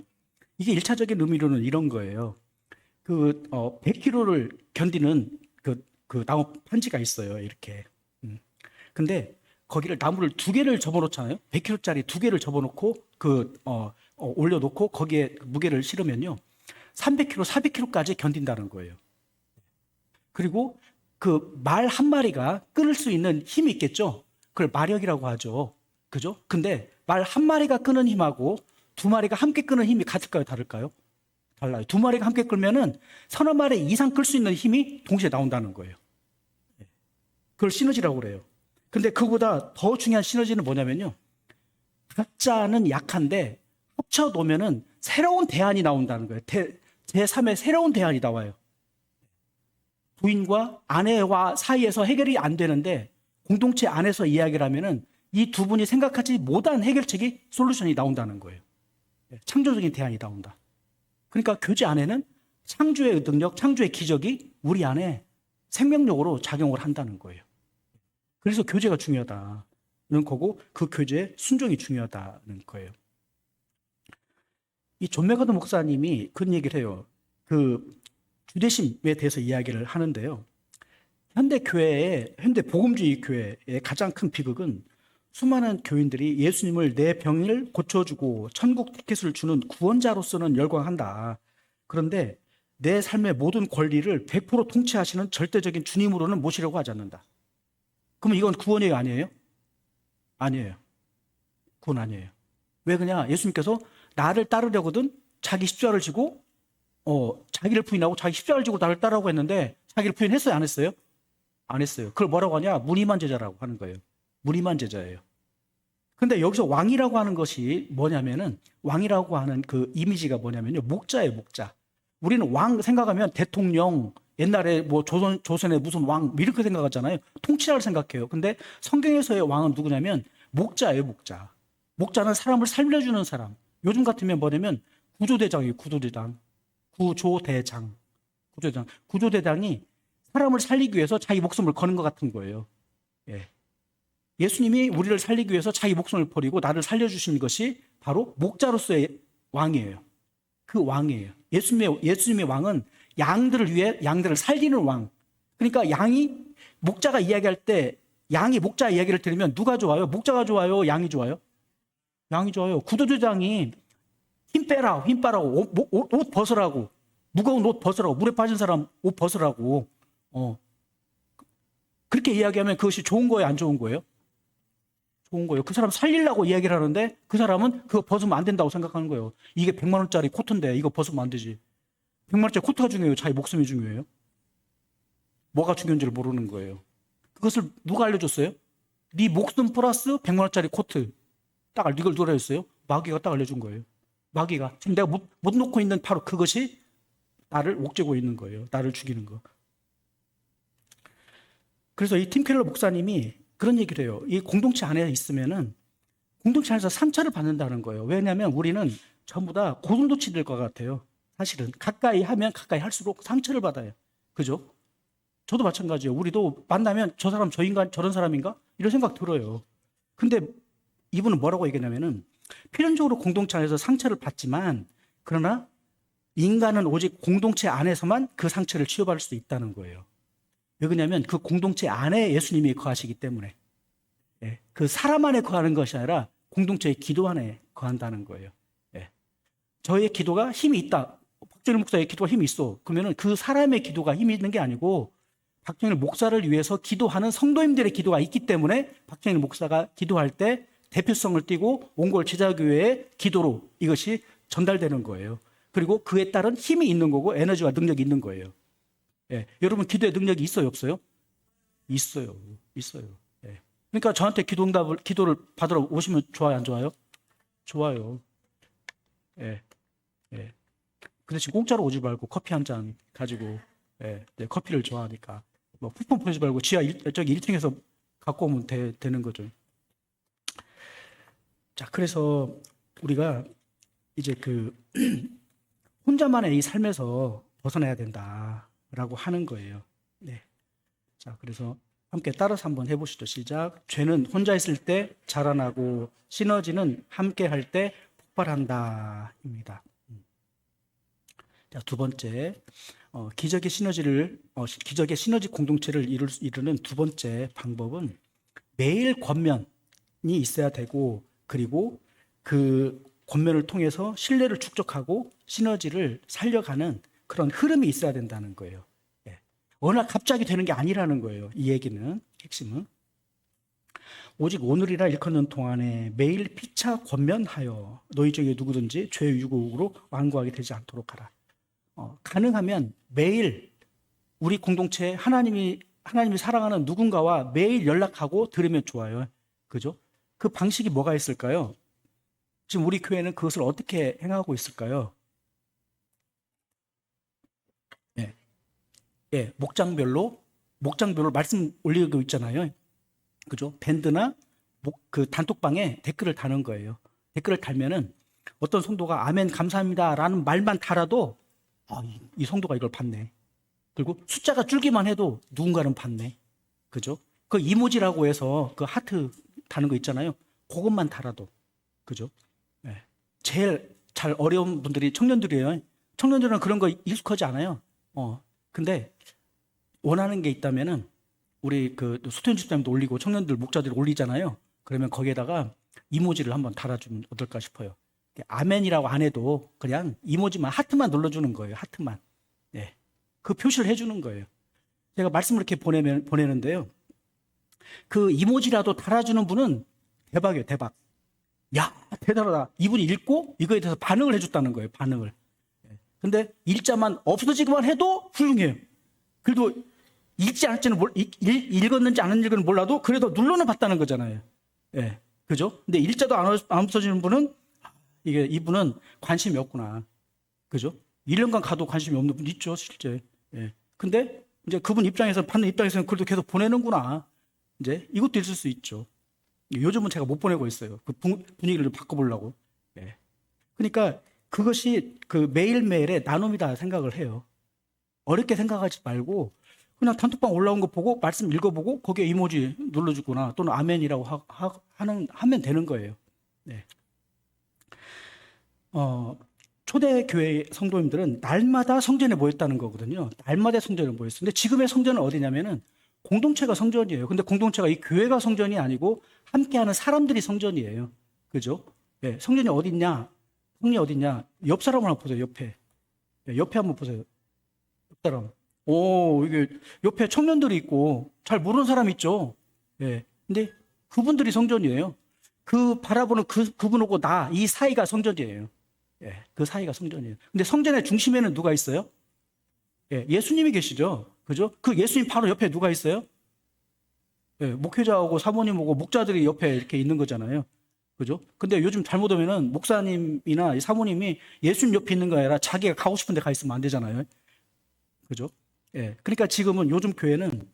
이게 1차적인 의미로는 이런 거예요. 100kg를 견디는 그 나무 판지가 있어요. 이렇게. 근데 거기를 나무를 2개를 접어놓잖아요. 100kg짜리 2개를 접어놓고 올려놓고 거기에 무게를 실으면요. 300kg, 400kg까지 견딘다는 거예요. 그리고 그 말 한 마리가 끊을 수 있는 힘이 있겠죠. 그걸 마력이라고 하죠. 그죠? 근데 말 한 마리가 끄는 힘하고 2마리가 함께 끄는 힘이 같을까요? 다를까요? 달라요. 2마리가 함께 끌면은 서너 마리 이상 끌 수 있는 힘이 동시에 나온다는 거예요. 그걸 시너지라고 그래요. 근데 그보다 더 중요한 시너지는 뭐냐면요. 각자는 약한데 합쳐 놓으면은 새로운 대안이 나온다는 거예요. 제3의 새로운 대안이 나와요. 부인과 아내와 사이에서 해결이 안 되는데 공동체 안에서 이야기를 하면은 이 두 분이 생각하지 못한 해결책이 솔루션이 나온다는 거예요. 창조적인 대안이 나온다. 그러니까 교제 안에는 창조의 능력, 창조의 기적이 우리 안에 생명력으로 작용을 한다는 거예요. 그래서 교제가 중요하다. 거고 그 교제에 순종이 중요하다는 거예요. 이 존 맥어더 목사님이 그런 얘기를 해요. 그 주대심에 대해서 이야기를 하는데요. 현대 교회의 현대 복음주의 교회의 가장 큰 비극은 수많은 교인들이 예수님을 내 병을 고쳐주고 천국 티켓을 주는 구원자로서는 열광한다. 그런데 내 삶의 모든 권리를 100% 통치하시는 절대적인 주님으로는 모시려고 하지 않는다. 그러면 이건 구원이에요, 아니에요? 아니에요. 구원 아니에요. 왜 그러냐? 예수님께서 나를 따르려거든 자기 십자가를 지고 자기를 부인하고 자기 십자가를 지고 나를 따르라고 했는데 자기를 부인했어요, 안 했어요? 안 했어요. 그걸 뭐라고 하냐? 무늬만 제자라고 하는 거예요. 무늬만 제자예요. 근데 여기서 왕이라고 하는 것이 뭐냐면은 왕이라고 하는 그 이미지가 뭐냐면요. 목자예요, 목자. 우리는 왕 생각하면 대통령, 옛날에 뭐 조선의 무슨 왕 이렇게 생각하잖아요. 통치자를 생각해요. 근데 성경에서의 왕은 누구냐면 목자예요, 목자. 목자는 사람을 살려주는 사람. 요즘 같으면 뭐냐면 구조대장이에요, 구조대장. 구조대장. 구조대장. 구조대장이 사람을 살리기 위해서 자기 목숨을 거는 것 같은 거예요. 예. 예수님이 우리를 살리기 위해서 자기 목숨을 버리고 나를 살려주신 것이 바로 목자로서의 왕이에요. 그 왕이에요. 예수님의 왕은 양들을 위해 양들을 살리는 왕. 그러니까 목자가 이야기할 때 양이 목자 이야기를 들으면 누가 좋아요? 목자가 좋아요? 양이 좋아요? 양이 좋아요. 구조대장이 힘 빼라, 힘 빠라고, 옷 벗으라고, 무거운 옷 벗으라고, 물에 빠진 사람 옷 벗으라고, 그렇게 이야기하면 그것이 좋은 거예요, 안 좋은 거예요? 좋은 거예요. 그 사람 살리려고 이야기를 하는데 그 사람은 그거 벗으면 안 된다고 생각하는 거예요. 이게 100만 원짜리 코트인데 이거 벗으면 안 되지. 100만 원짜리 코트가 중요해요? 자기 목숨이 중요해요? 뭐가 중요한지를 모르는 거예요. 그것을 누가 알려줬어요? 네 목숨 플러스 100만 원짜리 코트. 딱 이걸 누가 알려줬어요? 마귀가 딱 알려준 거예요. 마귀가. 지금 내가 못 놓고 있는 바로 그것이 나를 옥죄고 있는 거예요. 나를 죽이는 거. 그래서 이 팀 켈러 목사님이 그런 얘기를 해요. 이 공동체 안에 있으면은 공동체 안에서 상처를 받는다는 거예요. 왜냐하면 우리는 전부 다 고슴도치될 것 같아요. 사실은 가까이 하면 가까이 할수록 상처를 받아요. 그죠? 저도 마찬가지예요. 우리도 만나면 저 사람 저 인간 저런 사람인가? 이런 생각 들어요. 근데 이분은 뭐라고 얘기하냐면은 필연적으로 공동체 안에서 상처를 받지만 그러나 인간은 오직 공동체 안에서만 그 상처를 치유받을 수 있다는 거예요. 왜 그러냐면 그 공동체 안에 예수님이 거하시기 때문에. 예, 그 사람 안에 거하는 것이 아니라 공동체의 기도 안에 거한다는 거예요. 예. 저의 기도가 힘이 있다. 박정일 목사의 기도가 힘이 있어. 그러면 그 사람의 기도가 힘이 있는 게 아니고 박정일 목사를 위해서 기도하는 성도님들의 기도가 있기 때문에 박정일 목사가 기도할 때 대표성을 띠고 옹골 제자교회의 기도로 이것이 전달되는 거예요. 그리고 그에 따른 힘이 있는 거고 에너지와 능력이 있는 거예요. 예. 여러분 기도의 능력이 있어요, 없어요? 있어요. 있어요. 예. 그러니까 저한테 기도를 받으러 오시면 좋아요, 안 좋아요? 좋아요. 예. 예. 근데 지금 공짜로 오지 말고 커피 한 잔 가지고, 예. 네, 커피를 좋아하니까 뭐 쿠폰 보내지 말고 저기 1층에서 갖고 오면 되는 거죠. 자, 그래서 우리가 이제 혼자만의 이 삶에서 벗어나야 된다라고 하는 거예요. 네. 자, 그래서 함께 따라서 한번 해보시죠. 시작. 죄는 혼자 있을 때 자라나고 시너지는 함께 할 때 폭발한다입니다. 자, 두 번째, 기적의 시너지 공동체를 이루는 두 번째 방법은 매일 권면이 있어야 되고, 그리고 그 권면을 통해서 신뢰를 축적하고 시너지를 살려가는 그런 흐름이 있어야 된다는 거예요. 예. 워낙 갑자기 되는 게 아니라는 거예요. 이 얘기는, 핵심은. 오직 오늘이라 일컫는 동안에 매일 피차 권면하여 너희 중에 누구든지 죄의 유혹으로 완고하게 되지 않도록 하라. 가능하면 매일 우리 공동체 하나님이 사랑하는 누군가와 매일 연락하고 들으면 좋아요. 그죠? 그 방식이 뭐가 있을까요? 지금 우리 교회는 그것을 어떻게 행하고 있을까요? 예. 예, 목장별로 말씀 올리고 있잖아요. 그죠? 밴드나 그 단톡방에 댓글을 다는 거예요. 댓글을 달면은 어떤 성도가 아멘 감사합니다라는 말만 달아도 이 성도가 이걸 봤네. 그리고 숫자가 줄기만 해도 누군가는 봤네. 그죠? 그 이모지라고 해서 그 하트 다는 거 있잖아요. 그것만 달아도. 그죠? 예. 제일 잘 어려운 분들이 청년들이에요. 청년들은 그런 거 익숙하지 않아요. 근데 원하는 게 있다면은 우리 그 수태현 집사님도 올리고 청년들 목자들이 올리잖아요. 그러면 거기에다가 이모지를 한번 달아주면 어떨까 싶어요. 아멘이라고 안 해도 그냥 이모지만 하트만 눌러주는 거예요. 하트만. 예. 그 표시를 해주는 거예요. 제가 말씀을 이렇게 보내는데요. 그 이모지라도 달아주는 분은 대박이에요. 대박. 야, 대단하다. 이분이 읽고 이거에 대해서 반응을 해줬다는 거예요. 반응을. 근데 일자만 없어지기만 해도 훌륭해요. 그래도 읽지 않을지는 읽었는지 안 읽었는지 몰라도 그래도 눌러는 봤다는 거잖아요. 예. 그죠? 근데 일자도 안 없어지는 분은 이분은 관심이 없구나. 그죠? 1년간 가도 관심이 없는 분 있죠, 실제. 예. 근데 이제 그분 입장에서, 받는 입장에서는 그래도 계속 보내는구나. 이제 이것도 있을 수 있죠. 요즘은 제가 못 보내고 있어요. 그 분위기를 바꿔보려고. 예. 그러니까 그것이 그 매일매일의 나눔이다 생각을 해요. 어렵게 생각하지 말고 그냥 단톡방 올라온 거 보고 말씀 읽어보고 거기에 이모지 눌러주거나 또는 아멘이라고 하면 되는 거예요. 네. 초대교회 성도님들은 날마다 성전에 모였다는 거거든요. 날마다 성전에 모였어요. 근데 지금의 성전은 어디냐면은 공동체가 성전이에요. 근데 공동체가 이 교회가 성전이 아니고 함께하는 사람들이 성전이에요. 그죠? 네. 성전이 어디 있냐? 성전이 어디 있냐? 옆 사람을 한번 보세요. 옆에. 네, 옆에 한번 보세요. 옆 사람. 이게 옆에 청년들이 있고 잘 모르는 사람 있죠. 예. 근데 그분들이 성전이에요. 그 바라보는 그분하고 이 사이가 성전이에요. 예. 그 사이가 성전이에요. 근데 성전의 중심에는 누가 있어요? 예. 예수님이 계시죠. 그죠? 그 예수님 바로 옆에 누가 있어요? 예. 목회자하고 사모님하고 목자들이 옆에 이렇게 있는 거잖아요. 그죠? 근데 요즘 잘못 오면은 목사님이나 사모님이 예수님 옆에 있는 거 아니라 자기가 가고 싶은 데 가 있으면 안 되잖아요. 그죠? 예. 그러니까 지금은 요즘 교회는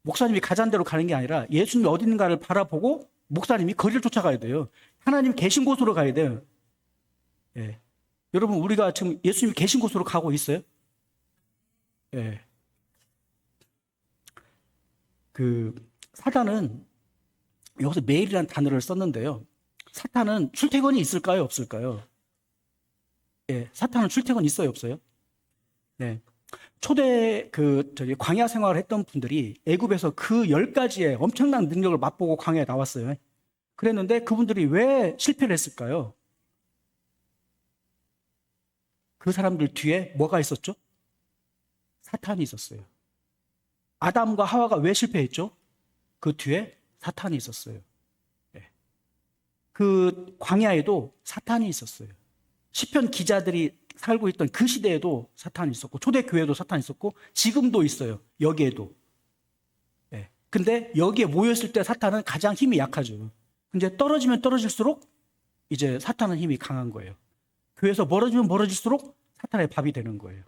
목사님이 가자는 대로 가는 게 아니라 예수님이 어디 있는가를 바라보고 목사님이 거리를 쫓아가야 돼요. 하나님 계신 곳으로 가야 돼요. 예. 여러분, 우리가 지금 예수님이 계신 곳으로 가고 있어요? 예. 사탄은 여기서 매일이라는 단어를 썼는데요. 사탄은 출퇴근이 있을까요? 없을까요? 예. 사탄은 출퇴근 있어요? 없어요? 네. 초대 광야 생활을 했던 분들이 애굽에서 그 10가지의 엄청난 능력을 맛보고 광야에 나왔어요. 그랬는데 그분들이 왜 실패를 했을까요? 그 사람들 뒤에 뭐가 있었죠? 사탄이 있었어요. 아담과 하와가 왜 실패했죠? 그 뒤에 사탄이 있었어요. 그 광야에도 사탄이 있었어요. 시편 기자들이 살고 있던 그 시대에도 사탄이 있었고 초대교회도 사탄이 있었고 지금도 있어요. 여기에도. 예. 근데 여기에 모였을 때 사탄은 가장 힘이 약하죠. 근데 떨어지면 떨어질수록 이제 사탄은 힘이 강한 거예요. 교회에서 멀어지면 멀어질수록 사탄의 밥이 되는 거예요.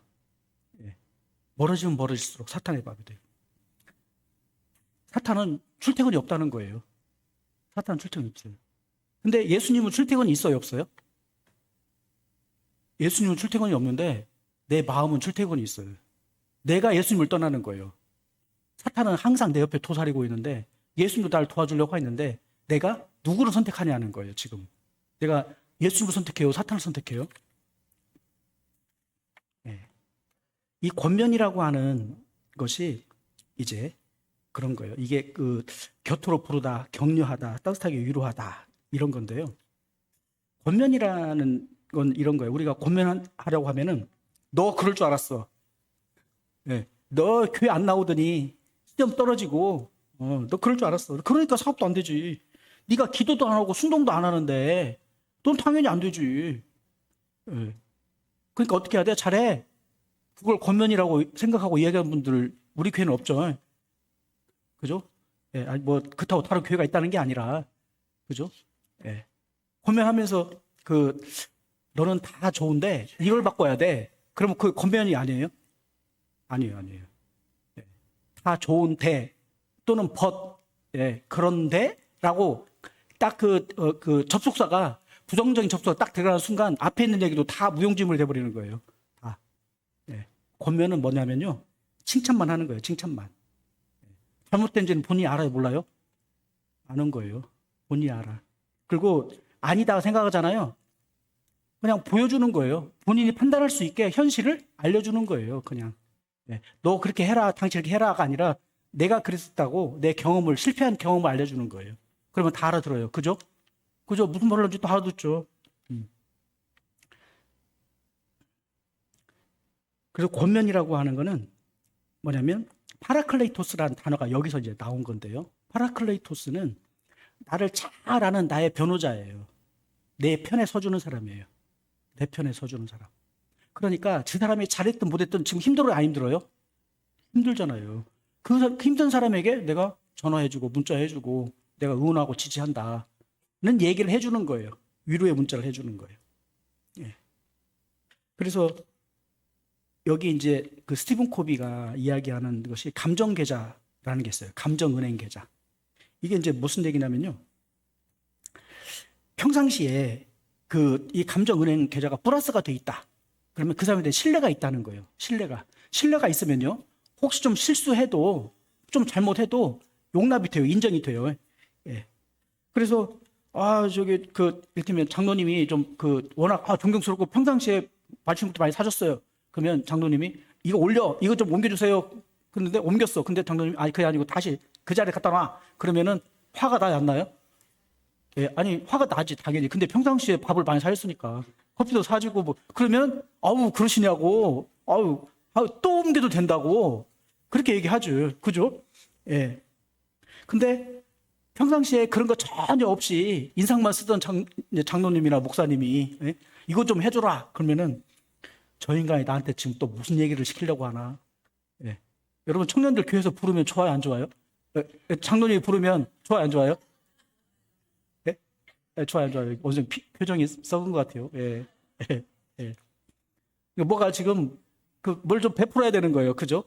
예. 멀어지면 멀어질수록 사탄의 밥이 돼요. 사탄은 출퇴근이 없다는 거예요. 사탄은 출퇴근이 없어요. 근데 예수님은 출퇴근이 있어요, 없어요? 예수님은 출퇴근이 없는데 내 마음은 출퇴근이 있어요. 내가 예수님을 떠나는 거예요. 사탄은 항상 내 옆에 도사리고 있는데 예수님도 나를 도와주려고 했는데 내가 누구를 선택하냐는 거예요, 지금. 내가 예수님을 선택해요? 사탄을 선택해요? 네. 이 권면이라고 하는 것이 이제 그런 거예요. 이게 곁으로 부르다, 격려하다, 따뜻하게 위로하다 이런 건데요. 권면이라는 건 이런 거예요. 우리가 권면하려고 하면은 너 그럴 줄 알았어. 네. 너 교회 안 나오더니 시험 떨어지고 너 그럴 줄 알았어. 그러니까 사업도 안 되지. 네가 기도도 안 하고 순종도 안 하는데 넌 당연히 안 되지. 네. 그러니까 어떻게 해야 돼? 잘해. 그걸 권면이라고 생각하고 이야기하는 분들 우리 교회는 없죠. 그죠? 예, 뭐 그렇다고 다른 교회가 있다는 게 아니라 그죠? 예. 권면하면서 너는 다 좋은데 이걸 바꿔야 돼. 그러면 그 권면이 아니에요? 아니에요. 예. 다 좋은데 또는 예, 그런데라고 딱 접속사가 부정적인 접속사가 딱 들어가는 순간 앞에 있는 얘기도 다 무용지물이 돼버리는 거예요. 다. 예. 권면은 뭐냐면요. 칭찬만 하는 거예요. 칭찬만. 잘못된지는 본인이 알아요? 몰라요? 아는 거예요. 본인이 알아. 그리고 아니다 생각하잖아요. 그냥 보여주는 거예요. 본인이 판단할 수 있게 현실을 알려주는 거예요. 그냥. 네. 너 그렇게 해라, 당신 이렇게 해라가 아니라 내가 그랬다고 내 경험을, 실패한 경험을 알려주는 거예요. 그러면 다 알아들어요. 그죠? 그죠? 무슨 말을 하는지 다 알아듣죠. 그래서 권면이라고 하는 거는 뭐냐면 파라클레이토스라는 단어가 여기서 이제 나온 건데요. 파라클레이토스는 나를 잘 아는 나의 변호자예요. 내 편에 서주는 사람이에요. 내 편에 서주는 사람. 그러니까 그 사람이 잘했든 못했든 지금 힘들어요, 안 힘들어요? 힘들잖아요. 그 힘든 사람에게 내가 전화해주고 문자해주고 내가 응원하고 지지한다는 얘기를 해주는 거예요. 위로의 문자를 해주는 거예요. 예. 그래서 여기 이제 그 스티븐 코비가 이야기하는 것이 감정 계좌라는 게 있어요. 감정 은행 계좌. 이게 이제 무슨 얘기냐면요. 평상시에 이 감정 은행 계좌가 플러스가 돼 있다. 그러면 그 사람에 대한 신뢰가 있다는 거예요. 신뢰가 있으면요. 혹시 좀 실수해도 좀 잘못해도 용납이 돼요. 인정이 돼요. 예. 그래서 이를테면 장로님이 좀 워낙 존경스럽고 평상시에 말씀도 많이 사줬어요. 그러면 장로님이 이거 좀 옮겨주세요. 그런데 옮겼어. 근데 장로님이 그게 아니고 다시 그 자리에 갖다 놔. 그러면은 화가 나요, 안 나요? 예, 아니 화가 나지 당연히. 근데 평상시에 밥을 많이 사줬으니까 커피도 사주고 뭐 그러면 그러시냐고 또 옮겨도 된다고 그렇게 얘기하죠. 그죠? 예. 근데 평상시에 그런 거 전혀 없이 인상만 쓰던 장로님이나 목사님이 이거 좀 해줘라. 그러면은 저 인간이 나한테 지금 또 무슨 얘기를 시키려고 하나. 예. 여러분 청년들 교회에서 부르면 좋아요, 안 좋아요? 장로님이 부르면 좋아요, 안 좋아요? 예? 좋아요, 안 좋아요? 어제 표정이 썩은 것 같아요. 예. 예. 예. 뭐가 지금 뭘 좀 베풀어야 되는 거예요. 그죠?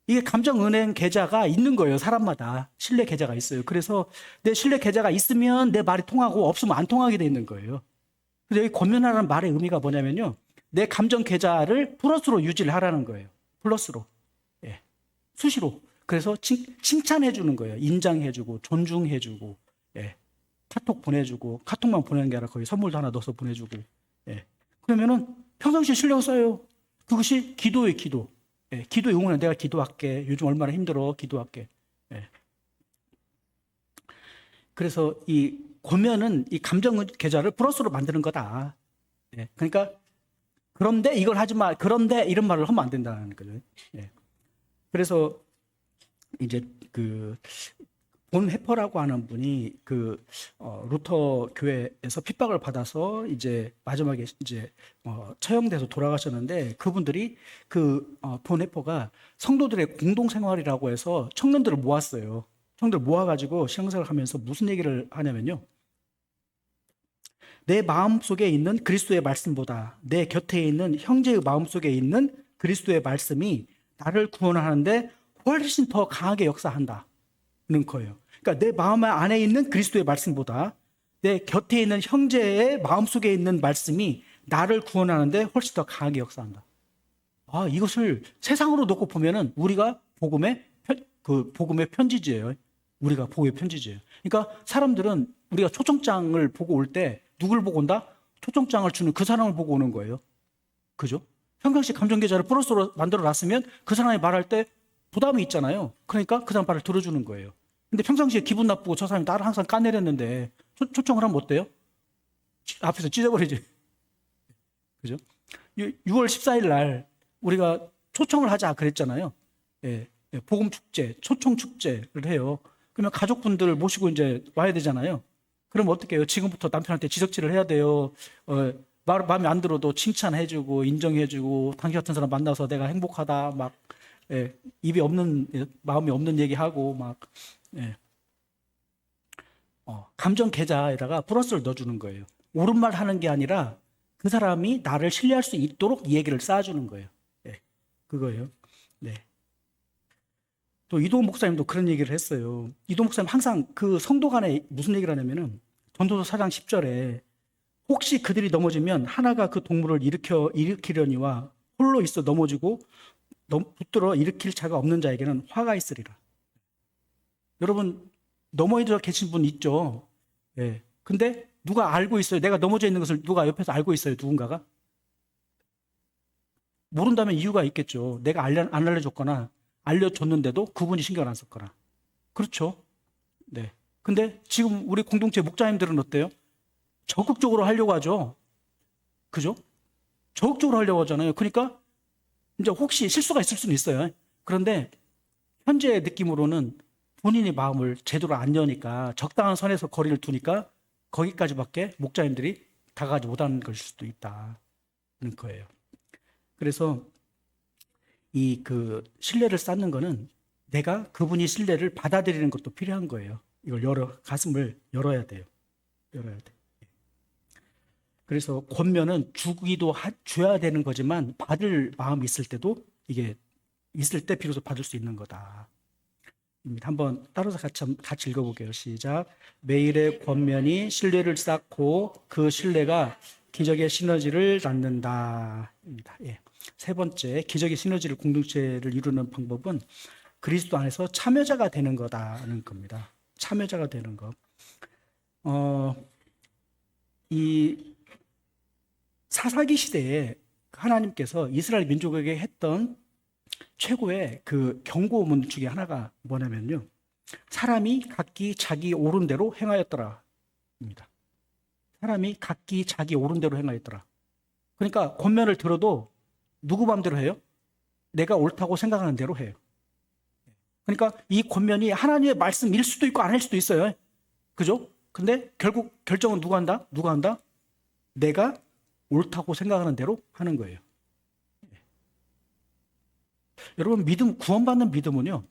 이게 감정은행 계좌가 있는 거예요. 사람마다 신뢰 계좌가 있어요. 그래서 내 신뢰 계좌가 있으면 내 말이 통하고 없으면 안 통하게 돼 있는 거예요. 그래서 여기 권면하라는 말의 의미가 뭐냐면요. 내 감정 계좌를 플러스로 유지를 하라는 거예요. 플러스로. 예. 수시로. 그래서 칭찬해 주는 거예요. 인정해 주고 존중해 주고 예. 카톡 보내주고 카톡만 보내는 게 아니라 거의 선물도 하나 넣어서 보내주고 예. 그러면은 평상시에 신뢰가 쌓여요. 그것이 기도의 기도. 예. 기도의 응원은 내가 기도할게. 요즘 얼마나 힘들어. 기도할게. 예. 그래서 이 권면은 이 감정 계좌를 플러스로 만드는 거다. 예. 그러니까 그런데 이걸 하지 마. 그런데 이런 말을 하면 안 된다는 거죠. 예. 그래서 이제 본 해퍼라고 하는 분이 루터 교회에서 핍박을 받아서 이제 마지막에 이제 처형돼서 돌아가셨는데 그분들이 본 해퍼가 성도들의 공동 생활이라고 해서 청년들을 모았어요. 청년들 모아가지고 신앙생활을 하면서 무슨 얘기를 하냐면요. 내 마음속에 있는 그리스도의 말씀보다 내 곁에 있는 형제의 마음속에 있는 그리스도의 말씀이 나를 구원하는데 훨씬 더 강하게 역사한다는 거예요. 그러니까 내 마음 안에 있는 그리스도의 말씀보다 내 곁에 있는 형제의 마음속에 있는 말씀이 나를 구원하는데 훨씬 더 강하게 역사한다. 이것을 세상으로 놓고 보면은 우리가 복음의 편지지예요. 우리가 복음의 편지지예요. 그러니까 사람들은 우리가 초청장을 보고 올 때 누굴 보고 온다? 초청장을 주는 그 사람을 보고 오는 거예요. 그죠? 평상시 감정 계좌를 플러스로 만들어 놨으면 그 사람이 말할 때 부담이 있잖아요. 그러니까 그 사람 말을 들어주는 거예요. 근데 평상시에 기분 나쁘고 저 사람이 나를 항상 까내렸는데 초청을 하면 어때요? 앞에서 찢어버리지. 그죠? 6월 14일 날 우리가 초청을 하자 그랬잖아요. 예, 복음 축제, 초청 축제를 해요. 그러면 가족분들 모시고 이제 와야 되잖아요. 그럼 어떻게 해요? 지금부터 남편한테 지적질을 해야 돼요. 마음에 안 들어도 칭찬해주고 인정해주고 당신 같은 사람 만나서 내가 행복하다 막 마음이 없는 얘기하고 막 감정 계좌에다가 플러스를 넣어주는 거예요. 옳은 말 하는 게 아니라 그 사람이 나를 신뢰할 수 있도록 이 얘기를 쌓아주는 거예요. 그거예요. 네. 또 이도훈 목사님도 그런 얘기를 했어요. 이도훈 목사님 항상 그 성도 간에 무슨 얘기를 하냐면은 전도서 4장 10절에 혹시 그들이 넘어지면 하나가 그 동물을 일으키려니와 홀로 있어 넘어지고 붙들어 일으킬 자가 없는 자에게는 화가 있으리라. 여러분 넘어져 계신 분 있죠? 예. 근데 누가 알고 있어요? 내가 넘어져 있는 것을 누가 옆에서 알고 있어요? 누군가가? 모른다면 이유가 있겠죠. 내가 안 알려줬거나 알려줬는데도 그분이 신경을 안 썼거나. 그렇죠. 네. 근데 지금 우리 공동체 목자님들은 어때요? 적극적으로 하려고 하죠. 그죠? 적극적으로 하려고 하잖아요. 그러니까 이제 혹시 실수가 있을 수는 있어요. 그런데 현재의 느낌으로는 본인의 마음을 제대로 안 여니까 적당한 선에서 거리를 두니까 거기까지밖에 목자님들이 다가가지 못하는 것일 수도 있다는 거예요. 그래서 이 신뢰를 쌓는 거는 내가 그분이 신뢰를 받아들이는 것도 필요한 거예요. 이걸 가슴을 열어야 돼요. 열어야 돼. 그래서 권면은 줘야 되는 거지만 받을 마음이 있을 때도 이게 있을 때 비로소 받을 수 있는 거다. 한번 따라서 같이 읽어볼게요. 시작. 매일의 권면이 신뢰를 쌓고 그 신뢰가 기적의 시너지를 낳는다. 예. 세 번째, 기적의 시너지를 공동체를 이루는 방법은 그리스도 안에서 참여자가 되는 거다는 겁니다. 참여자가 되는 것. 이 사사기 시대에 하나님께서 이스라엘 민족에게 했던 최고의 경고문 중에 하나가 뭐냐면요. 사람이 각기 자기 옳은 대로 행하였더라. 입니다. 사람이 각기 자기 옳은 대로 행하였더라. 그러니까 권면을 들어도 누구 마음대로 해요? 내가 옳다고 생각하는 대로 해요. 그러니까 이 권면이 하나님의 말씀일 수도 있고 아닐 수도 있어요. 그죠? 근데 결국 결정은 누가 한다? 누가 한다? 내가 옳다고 생각하는 대로 하는 거예요. 여러분, 구원받는 믿음은요,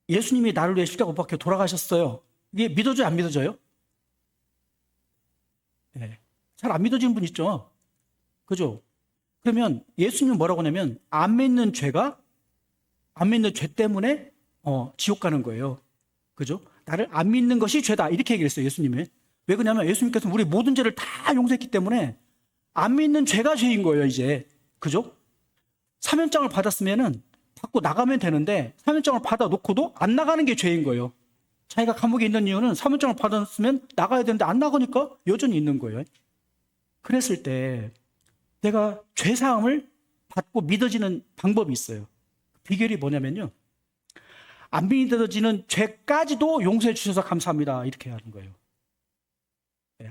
예수님이 나를 위해 십자가 못 박혀 돌아가셨어요. 이게 믿어져요, 안 믿어져요? 네. 잘 안 믿어지는 분 있죠? 그죠? 그러면 예수님은 뭐라고 하냐면, 안 믿는 죄 때문에 지옥 가는 거예요. 그죠? 나를 안 믿는 것이 죄다. 이렇게 얘기했어요, 예수님이. 왜 그러냐면 예수님께서는 우리 모든 죄를 다 용서했기 때문에 안 믿는 죄가 죄인 거예요, 이제. 그죠? 사면장을 받고 나가면 되는데 사면장을 받아 놓고도 안 나가는 게 죄인 거예요. 자기가 감옥에 있는 이유는 사면장을 받았으면 나가야 되는데 안 나가니까 여전히 있는 거예요. 그랬을 때 내가 죄사함을 받고 믿어지는 방법이 있어요. 비결이 뭐냐면요. 안 믿어지는 죄까지도 용서해 주셔서 감사합니다. 이렇게 하는 거예요.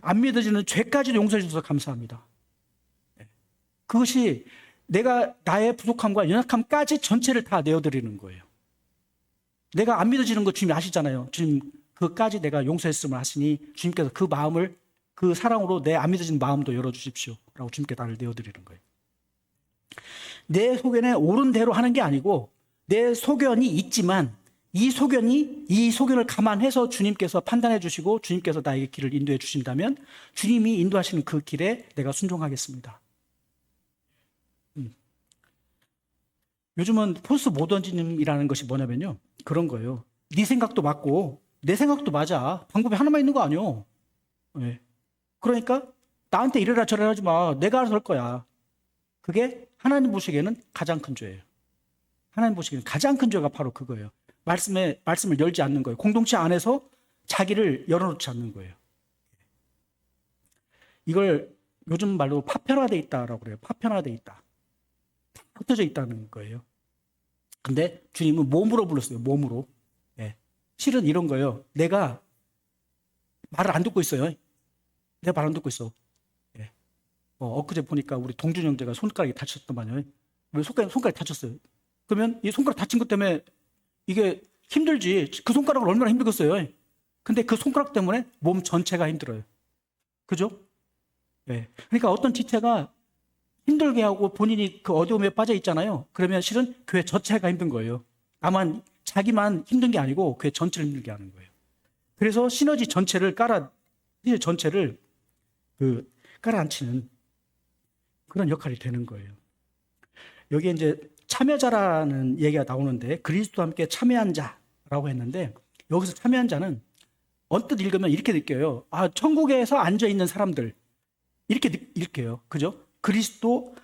안 믿어지는 죄까지도 용서해 주셔서 감사합니다. 그것이 내가 나의 부족함과 연약함까지 전체를 다 내어드리는 거예요. 내가 안 믿어지는 거 주님이 아시잖아요. 주님 그까지 내가 용서했음을 하시니 주님께서 그 마음을 그 사랑으로 내 안 믿어지는 마음도 열어주십시오 라고 주님께 나를 내어드리는 거예요. 내 소견에 옳은 대로 하는 게 아니고 내 소견이 있지만 이 소견을 감안해서 주님께서 판단해 주시고 주님께서 나에게 길을 인도해 주신다면 주님이 인도하시는 그 길에 내가 순종하겠습니다. 요즘은 포스트 모더니즘이라는 것이 뭐냐면요. 그런 거예요. 네 생각도 맞고 내 생각도 맞아. 방법이 하나만 있는 거 아니요. 네. 그러니까 나한테 이래라 저래라 하지 마. 내가 알아서 할 거야. 그게 하나님 보시기에는 가장 큰 죄예요. 하나님 보시기에는 가장 큰 죄가 바로 그거예요. 말씀을 열지 않는 거예요. 공동체 안에서 자기를 열어놓지 않는 거예요. 이걸 요즘 말로 파편화되어 있다라고 그래요. 파편화되어 있다. 흩어져 있다는 거예요. 근데 주님은 몸으로 불렀어요. 몸으로. 예. 실은 이런 거예요. 내가 말을 안 듣고 있어요. 내가 말 안 듣고 있어. 예. 엊그제 보니까 우리 동준 형제가 손가락이 다쳤단 말이에요. 왜 손가락이 다쳤어요? 그러면 이 손가락 다친 것 때문에 이게 힘들지. 그 손가락을 얼마나 힘들겠어요. 근데 그 손가락 때문에 몸 전체가 힘들어요. 그죠? 예. 그러니까 어떤 지체가 힘들게 하고 본인이 그 어려움에 빠져 있잖아요. 그러면 실은 교회 전체가 힘든 거예요. 다만 자기만 힘든 게 아니고 교회 전체를 힘들게 하는 거예요. 그래서 시너지 전체를 깔아앉히는 그런 역할이 되는 거예요. 여기에 이제 참여자라는 얘기가 나오는데 그리스도와 함께 참여한 자라고 했는데 여기서 참여한 자는 언뜻 읽으면 이렇게 느껴요. 아, 천국에서 앉아 있는 사람들 이렇게 읽게요. 그죠? 그리스도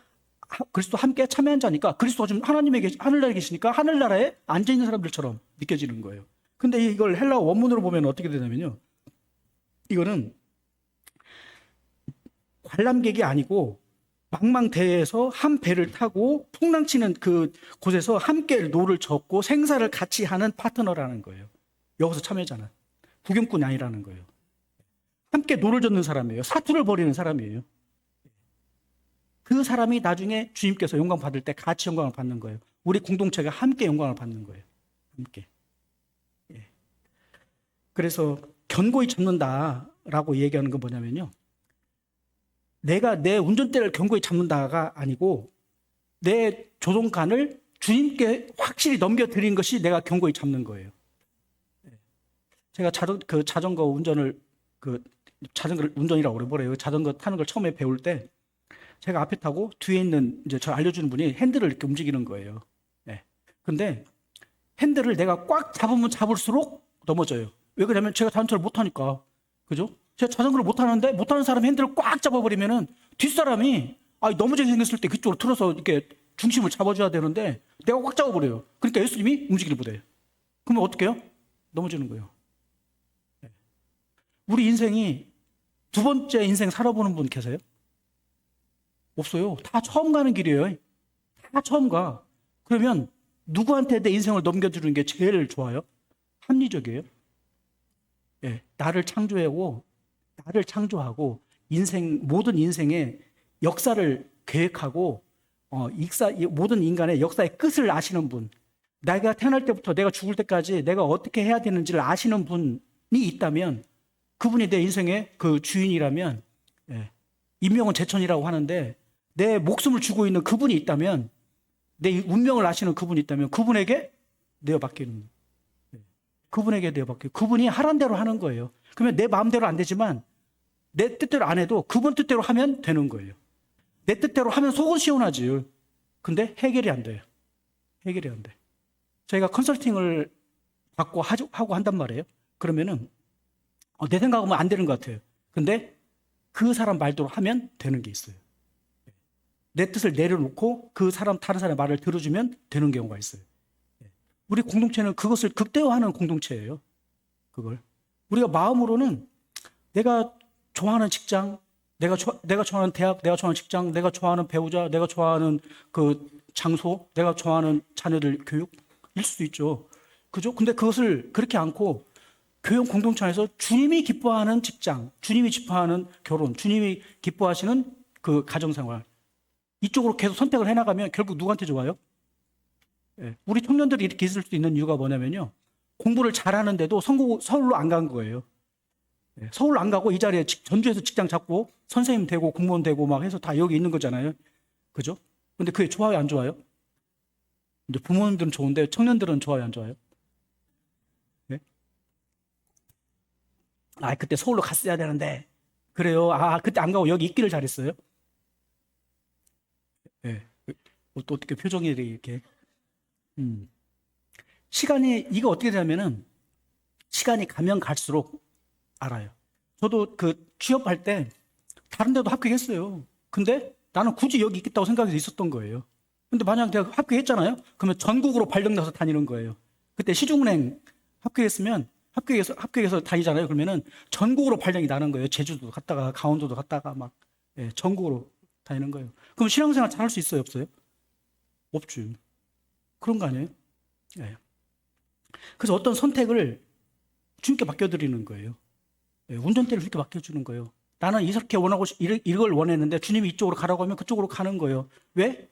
함께 참여한 자니까 그리스도가 지금 하늘나라에 계시니까 하늘나라에 앉아 있는 사람들처럼 느껴지는 거예요. 근데 이걸 헬라어 원문으로 보면 어떻게 되냐면요. 이거는 관람객이 아니고 망망대해에서 한 배를 타고 풍랑치는 그 곳에서 함께 노를 젓고 생사를 같이 하는 파트너라는 거예요. 여기서 참여자는 구경꾼이 아니라는 거예요. 함께 노를 젓는 사람이에요. 사투를 벌이는 사람이에요. 그 사람이 나중에 주님께서 영광 받을 때 같이 영광을 받는 거예요. 우리 공동체가 함께 영광을 받는 거예요. 함께. 예. 그래서 견고히 잡는다라고 얘기하는 건 뭐냐면요. 내가 내 운전대를 견고히 잡는다가 아니고 내 조종간을 주님께 확실히 넘겨드린 것이 내가 견고히 잡는 거예요. 제가 자전거 운전이라고 그래 뭐래요. 자전거 타는 걸 처음에 배울 때 제가 앞에 타고 뒤에 있는 이제 저 알려주는 분이 핸들을 이렇게 움직이는 거예요. 네. 근데 핸들을 내가 꽉 잡으면 잡을수록 넘어져요. 왜 그러냐면 제가 자전거를 못 타니까. 그죠? 제가 자전거를 못 타는데 못하는 사람이 핸들을 꽉 잡아버리면은 뒷사람이 넘어지게 생겼을 때 그쪽으로 틀어서 이렇게 중심을 잡아줘야 되는데 내가 꽉 잡아버려요. 그러니까 예수님이 움직이를 못해요. 그러면 어떻게 해요? 넘어지는 거예요. 네. 우리 인생이 두 번째 인생 살아보는 분 계세요? 없어요. 다 처음 가는 길이에요. 다 처음 가. 그러면 누구한테 내 인생을 넘겨주는 게 제일 좋아요? 합리적이에요. 예, 나를 창조하고 모든 인생의 역사를 계획하고 모든 인간의 역사의 끝을 아시는 분, 내가 태어날 때부터 내가 죽을 때까지 내가 어떻게 해야 되는지를 아시는 분이 있다면 그분이 내 인생의 그 주인이라면, 예, 인명은 제천이라고 하는데 내 목숨을 주고 있는 그분이 있다면, 내 운명을 아시는 그분이 있다면 그분에게 내어 맡기는, 그분에게 내어 맡기고 그분이 하란 대로 하는 거예요. 그러면 내 마음대로 안 되지만 내 뜻대로 안 해도 그분 뜻대로 하면 되는 거예요. 내 뜻대로 하면 속은 시원하지. 근데 해결이 안 돼요. 해결이 안 돼. 저희가 컨설팅을 받고 하고 한단 말이에요. 그러면은 내 생각하면 안 되는 것 같아요. 근데 그 사람 말대로 하면 되는 게 있어요. 내 뜻을 내려놓고 다른 사람의 말을 들어주면 되는 경우가 있어요. 우리 공동체는 그것을 극대화하는 공동체예요. 그걸. 우리가 마음으로는 내가 좋아하는 직장, 내가 좋아하는 대학, 내가 좋아하는 직장, 내가 좋아하는 배우자, 내가 좋아하는 그 장소, 내가 좋아하는 자녀들 교육일 수도 있죠. 그죠? 근데 그것을 그렇게 않고 교회 공동체 안에서 주님이 기뻐하는 직장, 주님이 기뻐하는 결혼, 주님이 기뻐하시는 그 가정생활, 이쪽으로 계속 선택을 해나가면 결국 누구한테 좋아요? 예, 우리 청년들이 이렇게 있을 수 있는 이유가 뭐냐면요. 공부를 잘하는데도 서울로 안 간 거예요. 예, 서울로 안 가고 이 자리에 전주에서 직장 잡고 선생님 되고 공무원 되고 막 해서 다 여기 있는 거잖아요. 그죠? 근데 그게 좋아요, 안 좋아요? 이제 부모님들은 좋은데 청년들은 좋아요, 안 좋아요? 예? 그때 서울로 갔어야 되는데. 그래요. 그때 안 가고 여기 있기를 잘했어요. 예. 또 어떻게 표정이 이렇게. 이거 어떻게 되냐면은, 시간이 가면 갈수록 알아요. 저도 취업할 때, 다른 데도 합격했어요. 근데 나는 굳이 여기 있겠다고 생각해서 있었던 거예요. 근데 만약 내가 합격했잖아요? 그러면 전국으로 발령나서 다니는 거예요. 그때 시중은행 합격해서 다니잖아요. 그러면은 전국으로 발령이 나는 거예요. 제주도 갔다가, 강원도도 갔다가 예, 전국으로 다니는 거예요. 그럼 신앙생활 잘 할 수 있어요? 없어요? 없죠. 그런 거 아니에요? 예. 그래서 어떤 선택을 주님께 맡겨드리는 거예요. 예, 운전대를 주님께 맡겨주는 거예요. 나는 이렇게 원하고 이걸 원했는데 주님이 이쪽으로 가라고 하면 그쪽으로 가는 거예요. 왜?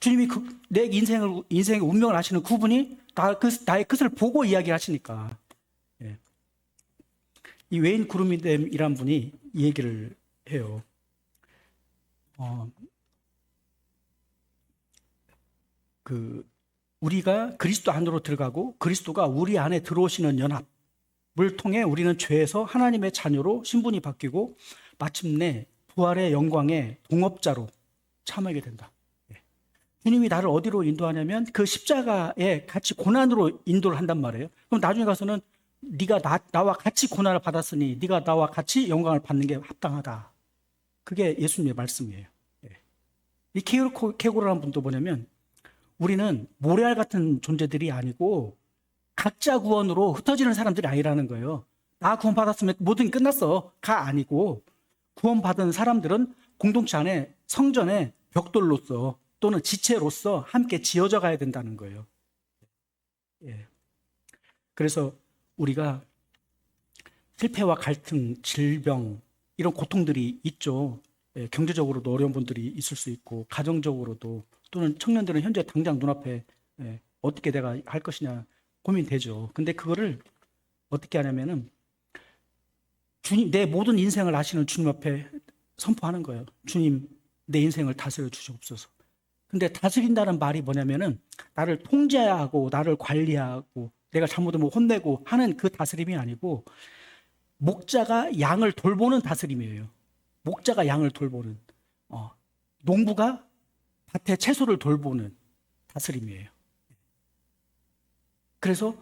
주님이 내 인생의 운명을 아시는 그분이 나의 끝을 보고 이야기하시니까. 예. 이 웨인 구루미댐이란 분이 이 얘기를 해요. 우리가 그리스도 안으로 들어가고 그리스도가 우리 안에 들어오시는 연합을 통해 우리는 죄에서 하나님의 자녀로 신분이 바뀌고 마침내 부활의 영광의 동업자로 참여하게 된다. 주님이 나를 어디로 인도하냐면 그 십자가에 같이 고난으로 인도를 한단 말이에요. 그럼 나중에 가서는 네가 나와 같이 고난을 받았으니 네가 나와 같이 영광을 받는 게 합당하다. 그게 예수님의 말씀이에요. 이 케고라는 분도 뭐냐면 우리는 모래알 같은 존재들이 아니고 각자 구원으로 흩어지는 사람들이 아니라는 거예요. 나 구원받았으면 모든 게 끝났어가 아니고, 구원받은 사람들은 공동체 안에 성전의 벽돌로서 또는 지체로서 함께 지어져 가야 된다는 거예요. 예. 그래서 우리가 실패와 갈등, 질병 이런 고통들이 있죠. 예, 경제적으로도 어려운 분들이 있을 수 있고 가정적으로도, 또는 청년들은 현재 당장 눈앞에 어떻게 내가 할 것이냐 고민되죠. 근데 그거를 어떻게 하냐면은 주님, 내 모든 인생을 아시는 주님 앞에 선포하는 거예요. 주님, 내 인생을 다스려 주시옵소서. 근데 다스린다는 말이 뭐냐면은 나를 통제하고 나를 관리하고 내가 잘못하면 혼내고 하는 그 다스림이 아니고, 목자가 양을 돌보는 다스림이에요. 목자가 양을 돌보는, 농부가 밭에 채소를 돌보는 다스림이에요. 그래서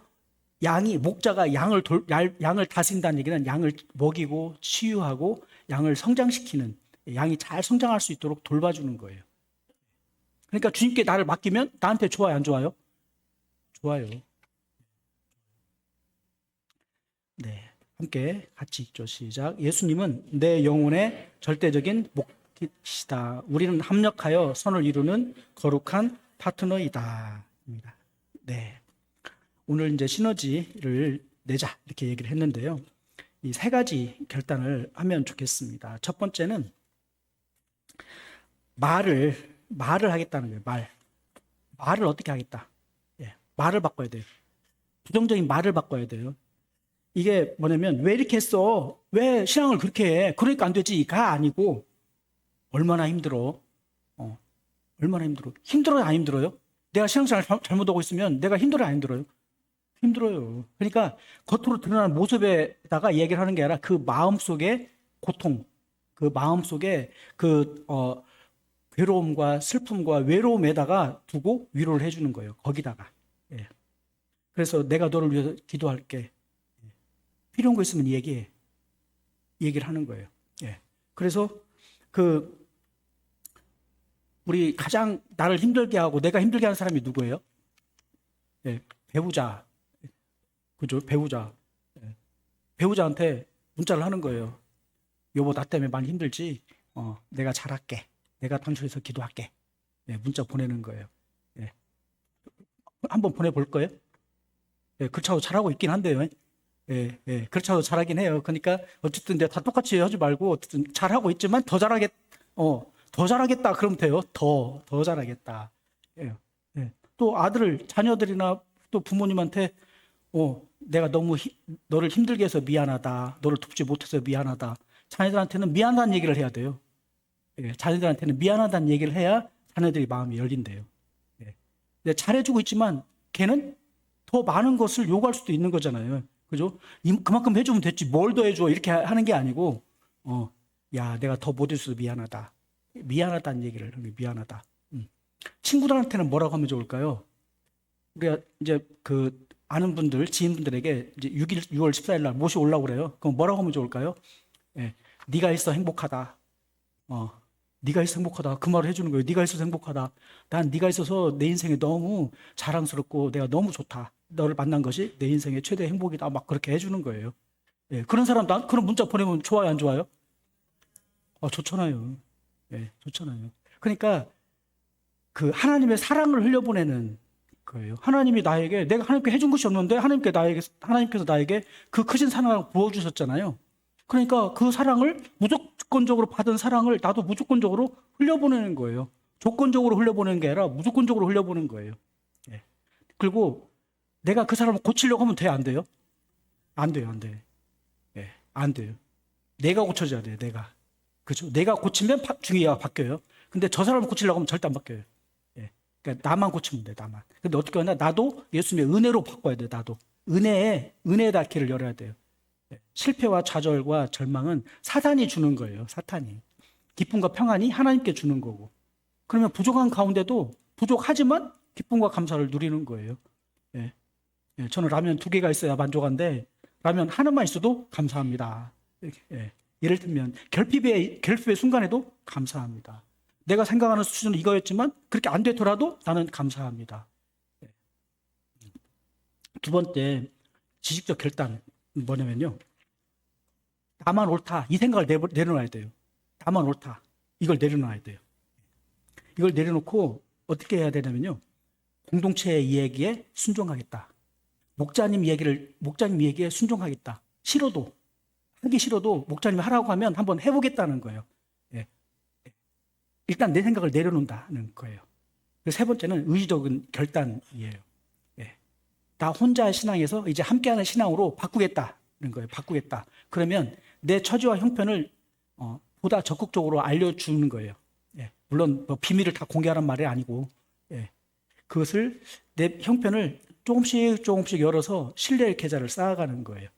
목자가 양을 다스린다는 얘기는 양을 먹이고 치유하고 양을 성장시키는, 양이 잘 성장할 수 있도록 돌봐주는 거예요. 그러니까 주님께 나를 맡기면 나한테 좋아요, 안 좋아요? 좋아요. 네. 함께 같이 읽죠. 시작. 예수님은 내 영혼의 절대적인 목자시다. 우리는 합력하여 선을 이루는 거룩한 파트너이다. 네. 오늘 이제 시너지를 내자 이렇게 얘기를 했는데요. 이 세 가지 결단을 하면 좋겠습니다. 첫 번째는 말을 하겠다는 거예요. 말을 어떻게 하겠다. 예. 말을 바꿔야 돼요. 부정적인 말을 바꿔야 돼요. 이게 뭐냐면, 왜 이렇게 했어? 왜 신앙을 그렇게 해? 그러니까 안 되지가 아니고, 얼마나 힘들어? 얼마나 힘들어? 힘들어요, 안 힘들어요? 내가 신앙생활 잘못하고 있으면 내가 힘들어요, 안 힘들어요? 힘들어요. 그러니까 겉으로 드러나는 모습에다가 얘기를 하는 게 아니라 그 마음속의 고통, 그 마음속의 괴로움과 슬픔과 외로움에다가 두고 위로를 해주는 거예요. 거기다가. 예. 그래서 내가 너를 위해서 기도할게. 필요한 거 있으면 얘기해. 얘기를 하는 거예요. 예. 그래서 우리 가장 나를 힘들게 하고 내가 힘들게 하는 사람이 누구예요? 예. 배우자. 그죠? 배우자. 예. 배우자한테 문자를 하는 거예요. 여보, 나 때문에 많이 힘들지? 내가 잘할게. 내가 당신에서 기도할게. 예. 문자 보내는 거예요. 예. 한번 보내볼 거예요? 예. 그렇다고 잘하고 있긴 한데요. 예, 예. 그렇죠. 잘하긴 해요. 그러니까 어쨌든 내가 다 똑같이 하지 말고 어쨌든 잘하고 있지만 더 잘하겠다 그러면 돼요. 더 잘하겠다. 예. 예. 또 자녀들이나 또 부모님한테 내가 너무 너를 힘들게 해서 미안하다. 너를 돕지 못해서 미안하다. 자녀들한테는 미안하다는 얘기를 해야 돼요. 예. 자녀들한테는 미안하다는 얘기를 해야 자녀들이 마음이 열린대요. 예. 내가 잘해주고 있지만 걔는 더 많은 것을 요구할 수도 있는 거잖아요. 그죠? 그만큼 해주면 됐지. 뭘 더 해줘. 이렇게 하는 게 아니고, 야, 내가 더 못해줘서 미안하다. 미안하다는 얘기를, 미안하다. 친구들한테는 뭐라고 하면 좋을까요? 우리가 이제 아는 분들, 지인분들에게 이제 6월 14일 날 모시 오려고 그래요. 그럼 뭐라고 하면 좋을까요? 예, 네가 있어 행복하다. 네가 있어 행복하다. 그 말을 해주는 거예요. 네가 있어서 행복하다. 난 네가 있어서 내 인생에 너무 자랑스럽고 내가 너무 좋다. 너를 만난 것이 내 인생의 최대 행복이다. 막 그렇게 해주는 거예요. 예, 그런 사람도 그런 문자 보내면 좋아요, 안 좋아요? 좋잖아요. 예, 좋잖아요. 그러니까 하나님의 사랑을 흘려보내는 거예요. 하나님이 내가 하나님께 해준 것이 없는데 하나님께서 나에게 그 크신 사랑을 부어주셨잖아요. 그러니까 그 사랑을 무조건적으로 받은 사랑을 나도 무조건적으로 흘려보내는 거예요. 조건적으로 흘려보내는 게 아니라 무조건적으로 흘려보내는 거예요. 예. 그리고 내가 그 사람을 고치려고 하면 돼요, 안 돼요? 안 돼요, 안 돼요. 예, 안 돼요. 내가 고쳐져야 돼요, 내가. 그죠? 내가 고치면 중의가 바뀌어요. 근데 저 사람을 고치려고 하면 절대 안 바뀌어요. 예. 그러니까 나만 고치면 돼, 나만. 근데 어떻게 하냐? 나도 예수님의 은혜로 바꿔야 돼, 나도. 은혜에다 길을 열어야 돼요. 예. 실패와 좌절과 절망은 사탄이 주는 거예요, 사탄이. 기쁨과 평안이 하나님께 주는 거고. 그러면 부족한 가운데도 부족하지만 기쁨과 감사를 누리는 거예요. 예. 예. 저는 라면 2개가 있어야 만족한데 라면 하나만 있어도 감사합니다. 예. 예를 들면 결핍의 순간에도 감사합니다. 내가 생각하는 수준은 이거였지만 그렇게 안 되더라도 나는 감사합니다. 예. 두 번째 지식적 결단은 뭐냐면요. 나만 옳다. 이 생각을 내려놔야 돼요. 나만 옳다. 이걸 내려놔야 돼요. 이걸 내려놓고 어떻게 해야 되냐면요. 공동체의 이야기에 순종하겠다. 목자님 얘기에 순종하겠다. 하기 싫어도 목자님이 하라고 하면 한번 해보겠다는 거예요. 예. 일단 내 생각을 내려놓는다는 거예요. 세 번째는 의지적인 결단이에요. 예. 나 혼자의 신앙에서 이제 함께하는 신앙으로 바꾸겠다는 거예요. 바꾸겠다. 그러면 내 처지와 형편을 보다 적극적으로 알려주는 거예요. 예. 물론 뭐 비밀을 다 공개하란 말이 아니고, 예. 그것을 내 형편을 조금씩 열어서 신뢰의 계좌를 쌓아가는 거예요.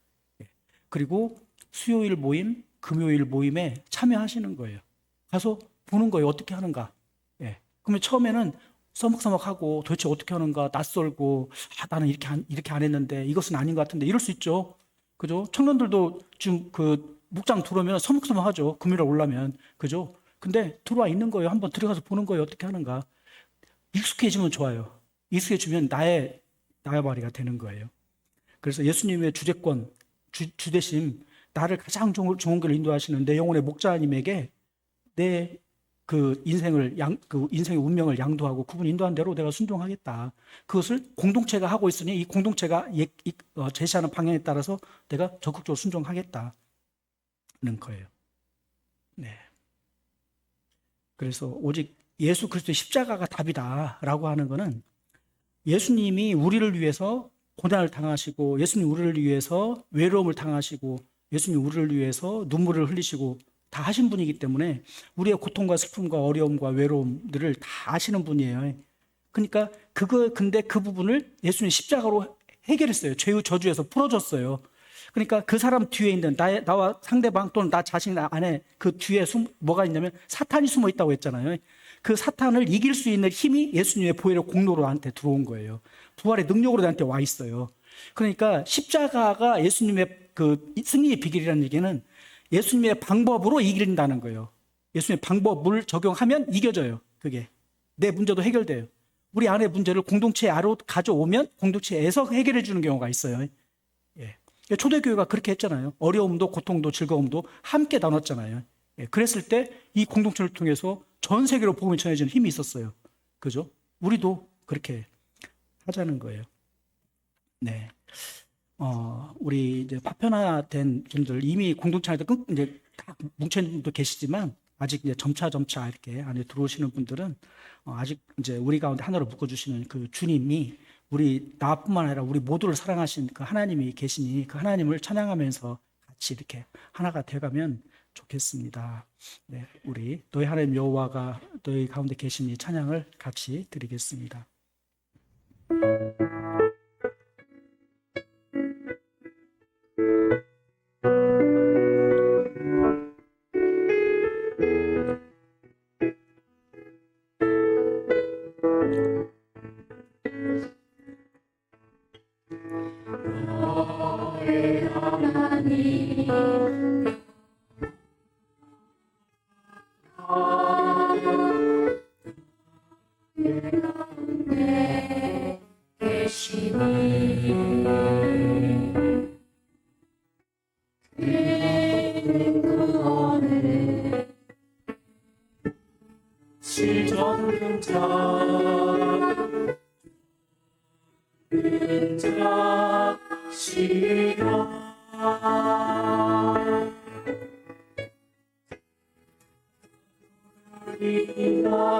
예. 그리고 수요일 모임, 금요일 모임에 참여하시는 거예요. 가서 보는 거예요. 어떻게 하는가. 예. 그러면 처음에는 서먹서먹하고 도대체 어떻게 하는가 낯설고 나는 이렇게 안 했는데 이것은 아닌 것 같은데 이럴 수 있죠. 그죠? 청년들도 지금 그 목장 들어오면 서먹서먹하죠. 금요일에 올라면. 그죠? 근데 들어와 있는 거예요. 한번 들어가서 보는 거예요. 어떻게 하는가. 익숙해지면 좋아요. 익숙해지면 나의 말이가 되는 거예요. 그래서 예수님의 주제권, 주대심, 나를 가장 좋은 길로 인도하시는 내 영혼의 목자님에게 내 그 인생의 운명을 양도하고 그분 인도한 대로 내가 순종하겠다. 그것을 공동체가 하고 있으니 이 공동체가 제시하는 방향에 따라서 내가 적극적으로 순종하겠다는 거예요. 네. 그래서 오직 예수 그리스도의 십자가가 답이다라고 하는 것은 예수님이 우리를 위해서 고난을 당하시고 예수님 우리를 위해서 외로움을 당하시고 예수님 우리를 위해서 눈물을 흘리시고 다 하신 분이기 때문에 우리의 고통과 슬픔과 어려움과 외로움들을 다 아시는 분이에요. 그러니까 근데 그 부분을 예수님 십자가로 해결했어요. 죄의 저주에서 풀어줬어요. 그러니까 그 사람 뒤에 있는 나와 상대방 또는 나 자신 안에 그 뒤에 뭐가 있냐면 사탄이 숨어 있다고 했잖아요. 그 사탄을 이길 수 있는 힘이 예수님의 보혈의 공로로 나한테 들어온 거예요. 부활의 능력으로 나한테 와 있어요. 그러니까 십자가가 예수님의 그 승리의 비결이라는 얘기는 예수님의 방법으로 이긴다는 거예요. 예수님의 방법을 적용하면 이겨져요. 그게 내 문제도 해결돼요. 우리 안의 문제를 공동체 안으로 가져오면 공동체에서 해결해 주는 경우가 있어요. 예. 초대교회가 그렇게 했잖아요. 어려움도 고통도 즐거움도 함께 나눴잖아요. 예. 그랬을 때 이 공동체를 통해서 전 세계로 복음이 전해지는 힘이 있었어요. 그죠? 우리도 그렇게 하자는 거예요. 네. 우리 이제 파편화된 분들 이미 공동체 안에 이제 다 뭉쳐있는 분도 계시지만 아직 이제 점차 이렇게 안에 들어오시는 분들은 아직 이제 우리 가운데 하나로 묶어주시는 그 주님이 나뿐만 아니라 우리 모두를 사랑하신 그 하나님이 계시니 그 하나님을 찬양하면서 같이 이렇게 하나가 되가면 좋겠습니다. 네, 우리 너희 하나님 여호와가 너희 가운데 계시니 찬양을 같이 드리겠습니다. 너의 하나님 가운데 계시니 그의 구원을 실존는 자 시라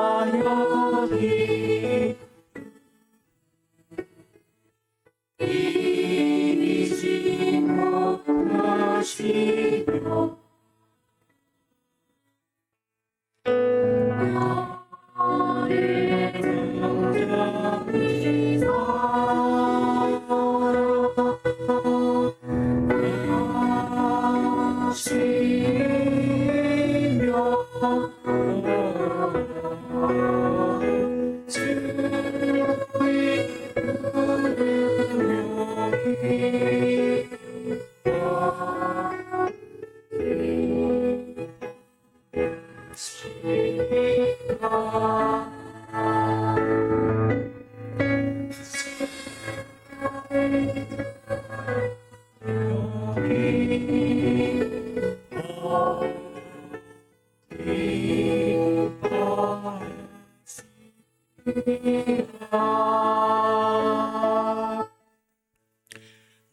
이하여니 이미지 못하시며 나를 등장히 하시며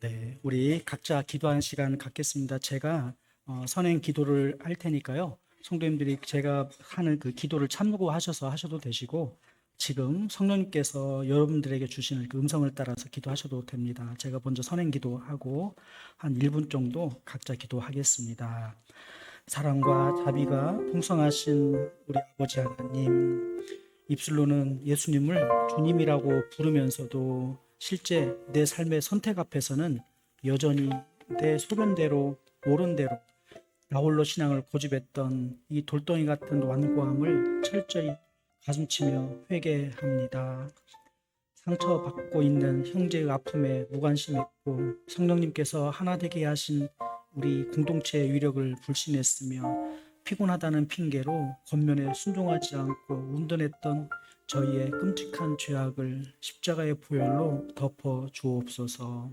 네, 우리 각자 기도하는 시간 갖겠습니다. 제가 선행 기도를 할 테니까요. 성도님들이 제가 하는 그 기도를 참고하셔서 하셔도 되시고, 지금 성령님께서 여러분들에게 주시는 그 음성을 따라서 기도하셔도 됩니다. 제가 먼저 선행 기도하고 한 1분 정도 각자 기도하겠습니다. 사랑과 자비가 풍성하신 우리 아버지 하나님, 입술로는 예수님을 주님이라고 부르면서도 실제 내 삶의 선택 앞에서는 여전히 내 소견대로 옳은 대로 나홀로 신앙을 고집했던 이 돌덩이 같은 완고함을 철저히 가슴치며 회개합니다. 상처받고 있는 형제의 아픔에 무관심했고 성령님께서 하나 되게 하신 우리 공동체의 위력을 불신했으며 피곤하다는 핑계로 권면에 순종하지 않고 운동했던 저희의 끔찍한 죄악을 십자가의 보혈로 덮어 주옵소서.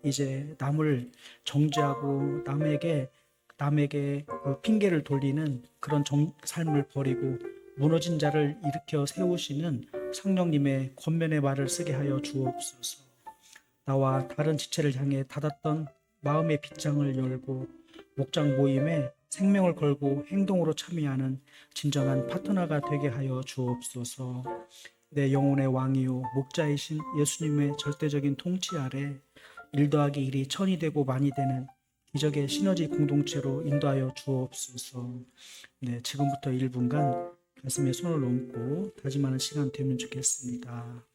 이제 남을 정죄하고 남에게 그 핑계를 돌리는 그런 삶을 버리고 무너진 자를 일으켜 세우시는 성령님의 권면의 말을 쓰게 하여 주옵소서. 나와 다른 지체를 향해 닫았던 마음의 빗장을 열고 목장 모임에 생명을 걸고 행동으로 참여하는 진정한 파트너가 되게 하여 주옵소서. 내 영혼의 왕이요 목자이신 예수님의 절대적인 통치 아래 1 더하기 1이 1000이 되고 만이 되는 기적의 시너지 공동체로 인도하여 주옵소서. 네, 지금부터 1분간 가슴에 손을 얹고 다짐하는 시간 되면 좋겠습니다.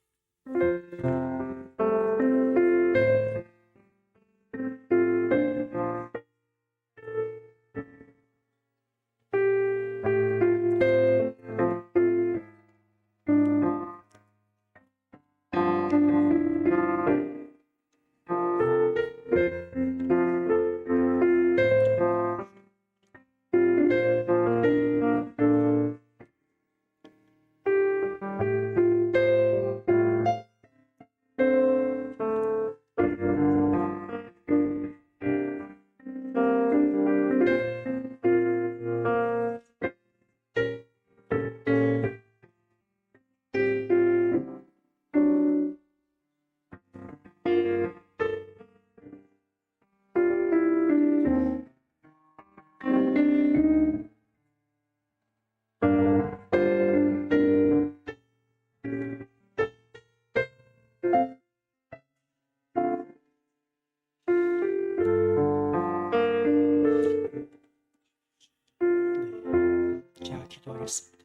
제가 기도하겠습니다.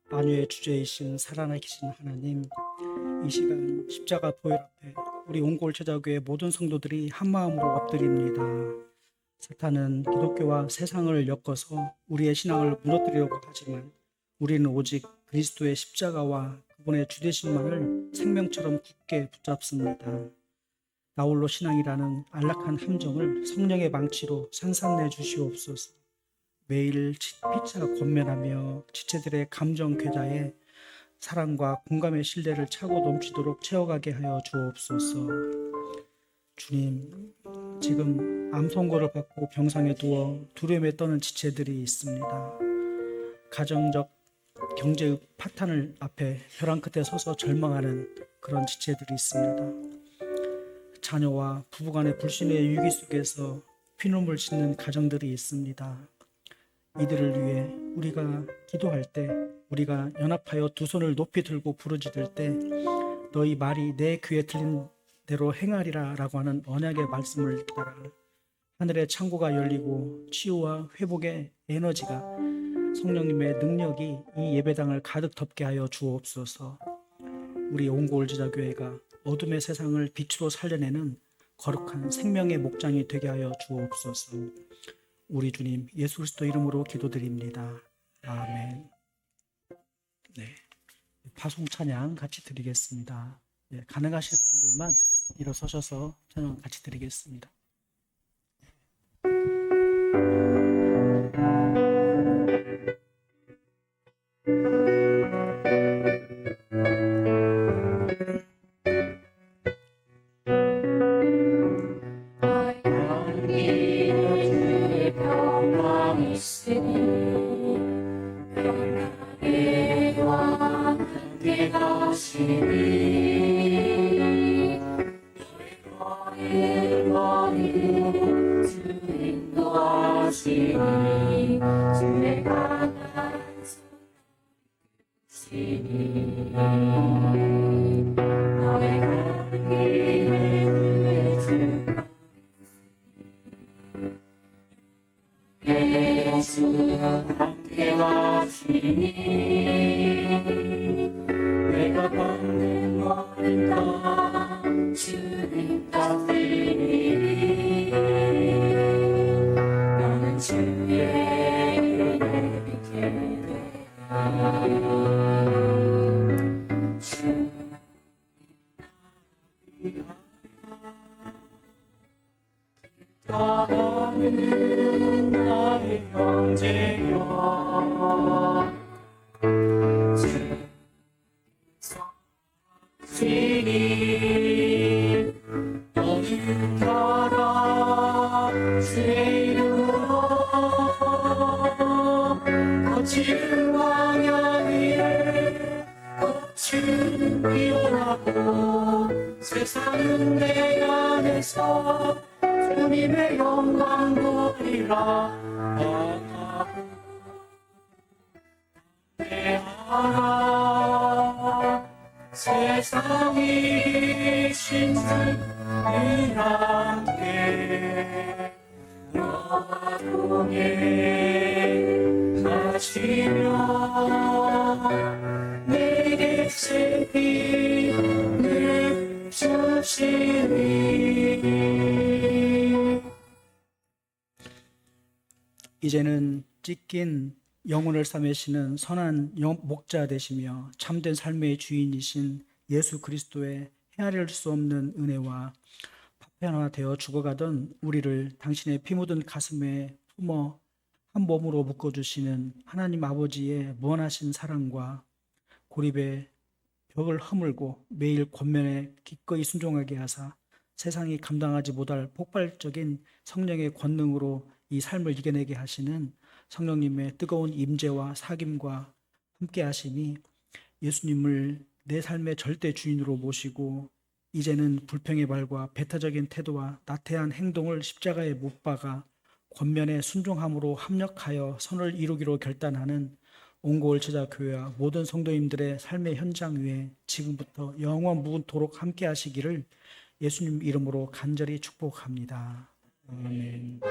만유의 주제이신 살아계신 하나님, 이 시간 십자가 보혈 앞에 우리 옹골 제자교회 모든 성도들이 한마음으로 엎드립니다. 사탄은 기독교와 세상을 엮어서 우리의 신앙을 무너뜨리려고 하지만 우리는 오직 그리스도의 십자가와 그분의 주되심만을 생명처럼 굳게 붙잡습니다. 나홀로 신앙이라는 안락한 함정을 성령의 망치로 산산내 주시옵소서. 매일 피차 권면하며 지체들의 감정 궤자에 사랑과 공감의 신뢰를 차고 넘치도록 채워가게 하여 주옵소서. 주님, 지금 암 선고를 받고 병상에 누워 두려움에 떠는 지체들이 있습니다. 가정적 경제의 파탄을 앞에 벼랑 끝에 서서 절망하는 그런 지체들이 있습니다. 자녀와 부부간의 불신의 위기 속에서 피눈물 씻는 가정들이 있습니다. 이들을 위해 우리가 기도할 때, 우리가 연합하여 두 손을 높이 들고 부르짖을 때 너희 말이 내 귀에 들린 대로 행하리라 라고 하는 언약의 말씀을 따라 하늘의 창고가 열리고 치유와 회복의 에너지가 성령님의 능력이 이 예배당을 가득 덮게 하여 주옵소서. 우리 옹골 제자교회가 어둠의 세상을 빛으로 살려내는 거룩한 생명의 목장이 되게 하여 주옵소서. 우리 주님 예수 그리스도 이름으로 기도드립니다. 아멘. 네, 파송 찬양 같이 드리겠습니다. 네, 가능하신 분들만 일어서셔서 찬양 같이 드리겠습니다. 하시니 너의 거룩 주 인도하시니 주의 강한 손이시니 너의 간 길을 주가 예수 함께 하시니 내가 걷는 멀은 땅 주님 따뜻히 너는 주의 은혜 믿게 되리 주 떠나는 나의 형제여 주님 너는 가라 주의 이름으로 거친 광야 위에 꽃은 피어나고 세상은 내 안에서 주님의 영광 보리라 하라 세상이 신주님 함께 너와 동행하시며 내게 새 힘을 주시니 이제는 찢긴 영혼을 싸매시는 선한 목자 되시며 참된 삶의 주인이신 예수 그리스도의 헤아릴 수 없는 은혜와 파편화되어 죽어가던 우리를 당신의 피 묻은 가슴에 품어 한 몸으로 묶어주시는 하나님 아버지의 무한하신 사랑과 고립의 벽을 허물고 매일 권면에 기꺼이 순종하게 하사 세상이 감당하지 못할 폭발적인 성령의 권능으로 이 삶을 이겨내게 하시는 성령님의 뜨거운 임재와 사귐과 함께 하심이 예수님을 내 삶의 절대 주인으로 모시고 이제는 불평의 발과 배타적인 태도와 나태한 행동을 십자가에 못 박아 권면에 순종함으로 합력하여 선을 이루기로 결단하는 온고을 제자교회와 모든 성도님들의 삶의 현장 위에 지금부터 영원 무궁토록 함께 하시기를 예수님 이름으로 간절히 축복합니다. 아멘.